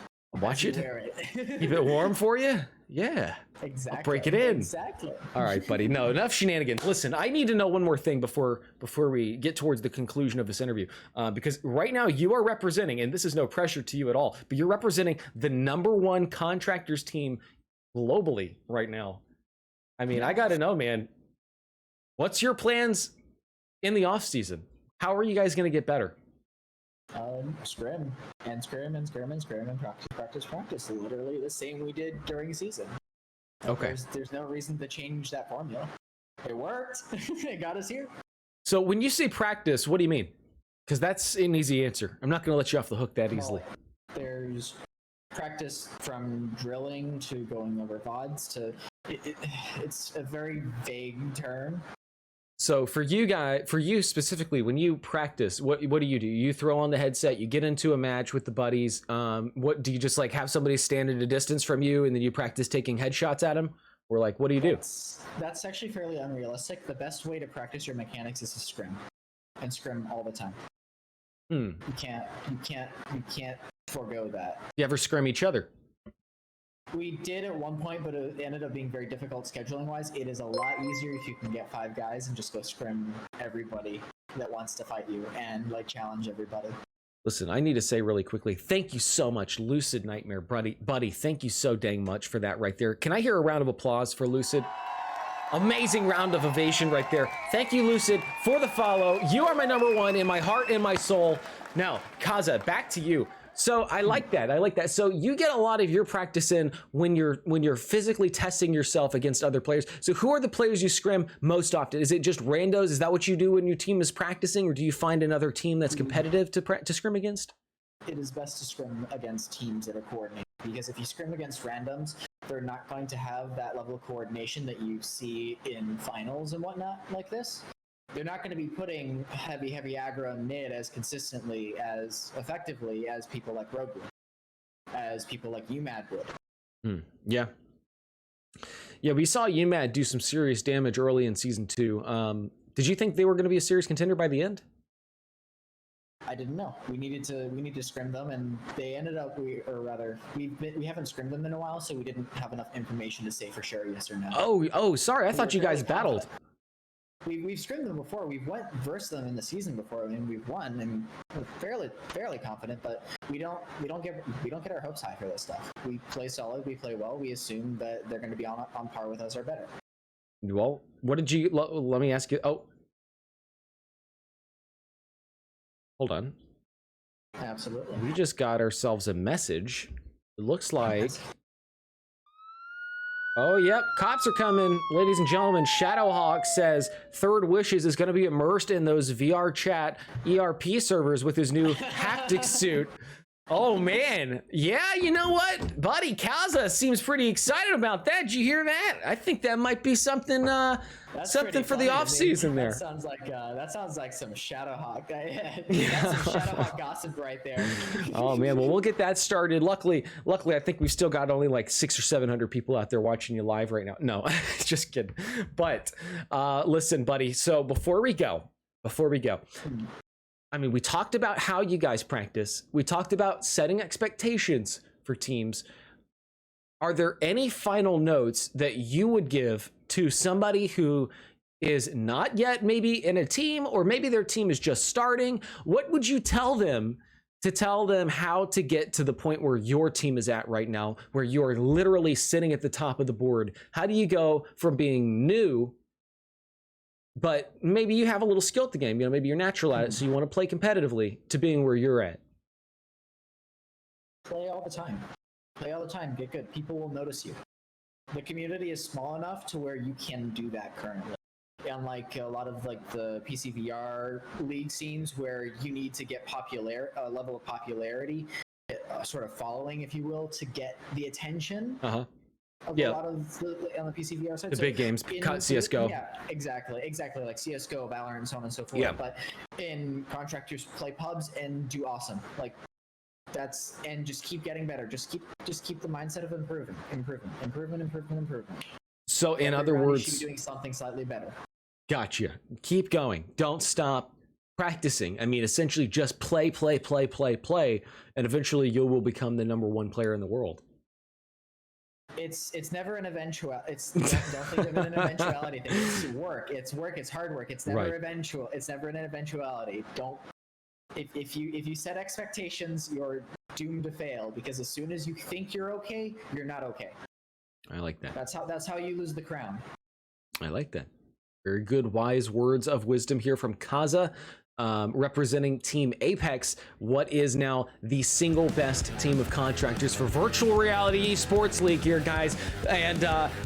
S2: Watch it.
S4: Wear it.
S2: Keep it warm for you. Yeah.
S4: Exactly.
S2: I'll break it in.
S4: Exactly.
S2: All right, buddy. No, enough shenanigans. Listen, I need to know one more thing before we get towards the conclusion of this interview, because right now you are representing, and this is no pressure to you at all, but you're representing the #1 contractors team globally right now. I mean, I got to know, man. What's your plans in the off season? How are you guys going to get better?
S4: Scrim and practice. Literally the same we did during season.
S2: Okay.
S4: There's no reason to change that formula. It worked. It got us here.
S2: So when you say practice, what do you mean? Because that's an easy answer. I'm not going to let you off the hook that easily.
S4: Well, there's practice from drilling to going over VODs to it's a very vague term.
S2: So for you specifically, when you practice, what do? You throw on the headset, you get into a match with the buddies. What do you just like have somebody stand at a distance from you and then you practice taking headshots at them? Or like, what do you do?
S4: That's actually fairly unrealistic. The best way to practice your mechanics is to scrim. And scrim all the time. You can't forego that.
S2: You ever scrim each other?
S4: We did at one point, but it ended up being very difficult scheduling wise. It is a lot easier if you can get 5 guys and just go scrim everybody that wants to fight you and like challenge everybody.
S2: Listen, I need to say really quickly, thank you so much, Lucid Nightmare, buddy. Thank you so dang much for that right there. Can I hear a round of applause for Lucid? Amazing round of ovation right there. Thank you, Lucid, for the follow. You are my #1 in my heart and my soul. Now, Kaza, back to you. So I like that. So you get a lot of your practice in when you're physically testing yourself against other players. So who are the players you scrim most often? Is it just randos? Is that what you do when your team is practicing, or do you find another team that's competitive to scrim against?
S4: It is best to scrim against teams that are coordinated, because if you scrim against randoms, they're not going to have that level of coordination that you see in finals and whatnot like this. They're not going to be putting heavy aggro and mid as consistently, as effectively as people like Rogue would, as people like UMAD would.
S2: Yeah, we saw UMAD do some serious damage early in Season 2. Did you think they were going to be a serious contender by the end?
S4: I didn't know. We needed to scrim them, and they ended up. We haven't scrimmed them in a while, so we didn't have enough information to say for sure yes or no.
S2: Oh, sorry. I thought you guys battled.
S4: We've scrimmed them before. We've went versus them in the season before, and we've won, and we're fairly confident. But we don't get our hopes high for this stuff. We play solid. We play well. We assume that they're going to be on par with us or better.
S2: Well, what did you? Let me ask you. Oh, hold on.
S4: Absolutely.
S2: We just got ourselves a message. It looks like. Oh, yep. Cops are coming. Ladies and gentlemen, Shadowhawk says Third Wishes is going to be immersed in those VR chat ERP servers with his new haptic suit. Oh, man. Yeah, you know what? Buddy Kaza seems pretty excited about that. Did you hear that? I think that might be something something for the off season there.
S4: That sounds like some Shadowhawk. That's some Shadowhawk gossip right there.
S2: Oh man, well we'll get that started. Luckily, I think we've still got only like 600 or 700 people out there watching you live right now. No, just kidding. But listen, buddy. So before we go, I mean, we talked about how you guys practice. We talked about setting expectations for teams. Are there any final notes that you would give to somebody who is not yet maybe in a team, or maybe their team is just starting, what would you tell them to tell them how to get to the point where your team is at right now, where you're literally sitting at the top of the board? How do you go from being new, but maybe you have a little skill at the game, maybe you're natural at it, so you want to play competitively, to being where you're at?
S4: Play all the time. Play all the time. Get good. People will notice you. The community is small enough to where you can do that currently. Unlike a lot of like the PCVR league scenes where you need to get a level of popularity, sort of following, if you will, to get the attention of a lot of on the PCVR side.
S2: The big games, CSGO.
S4: Yeah, exactly, like CSGO, Valorant, and so on and so forth.
S2: Yeah.
S4: But in Contractors, play pubs and do awesome. Like and just keep getting better. Just keep the mindset of improving.
S2: So in other words,
S4: should be doing something slightly better.
S2: Gotcha. Keep going. Don't stop practicing. I mean, essentially just play, and eventually you will become the #1 player in the world.
S4: It's never an eventuality. Don't think of it an eventuality thing. It's work. It's hard work. It's never eventual. It's never an eventuality. Don't. If you set expectations, you're doomed to fail, because as soon as you think you're okay, you're not okay.
S2: I like that.
S4: That's how you lose the crown.
S2: I like that. Very good, wise words of wisdom here from Kaza, representing Team Apex, what is now the single best team of contractors for virtual reality esports league here, guys. And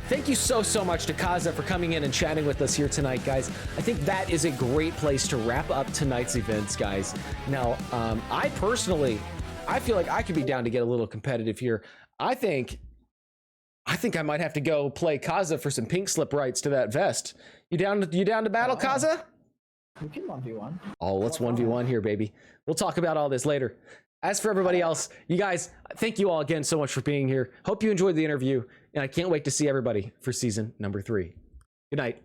S2: thank you so much to Kaza for coming in and chatting with us here tonight, guys. I think that is a great place to wrap up tonight's events, guys. Now, I feel like I could be down to get a little competitive here. I think I might have to go play Kaza for some pink slip rights to that vest. You down to battle, Kaza?
S4: We can 1v1.
S2: Oh, let's 1v1 here, baby. We'll talk about all this later. As for everybody else, you guys, thank you all again so much for being here. Hope you enjoyed the interview, and I can't wait to see everybody for season number 3. Good night.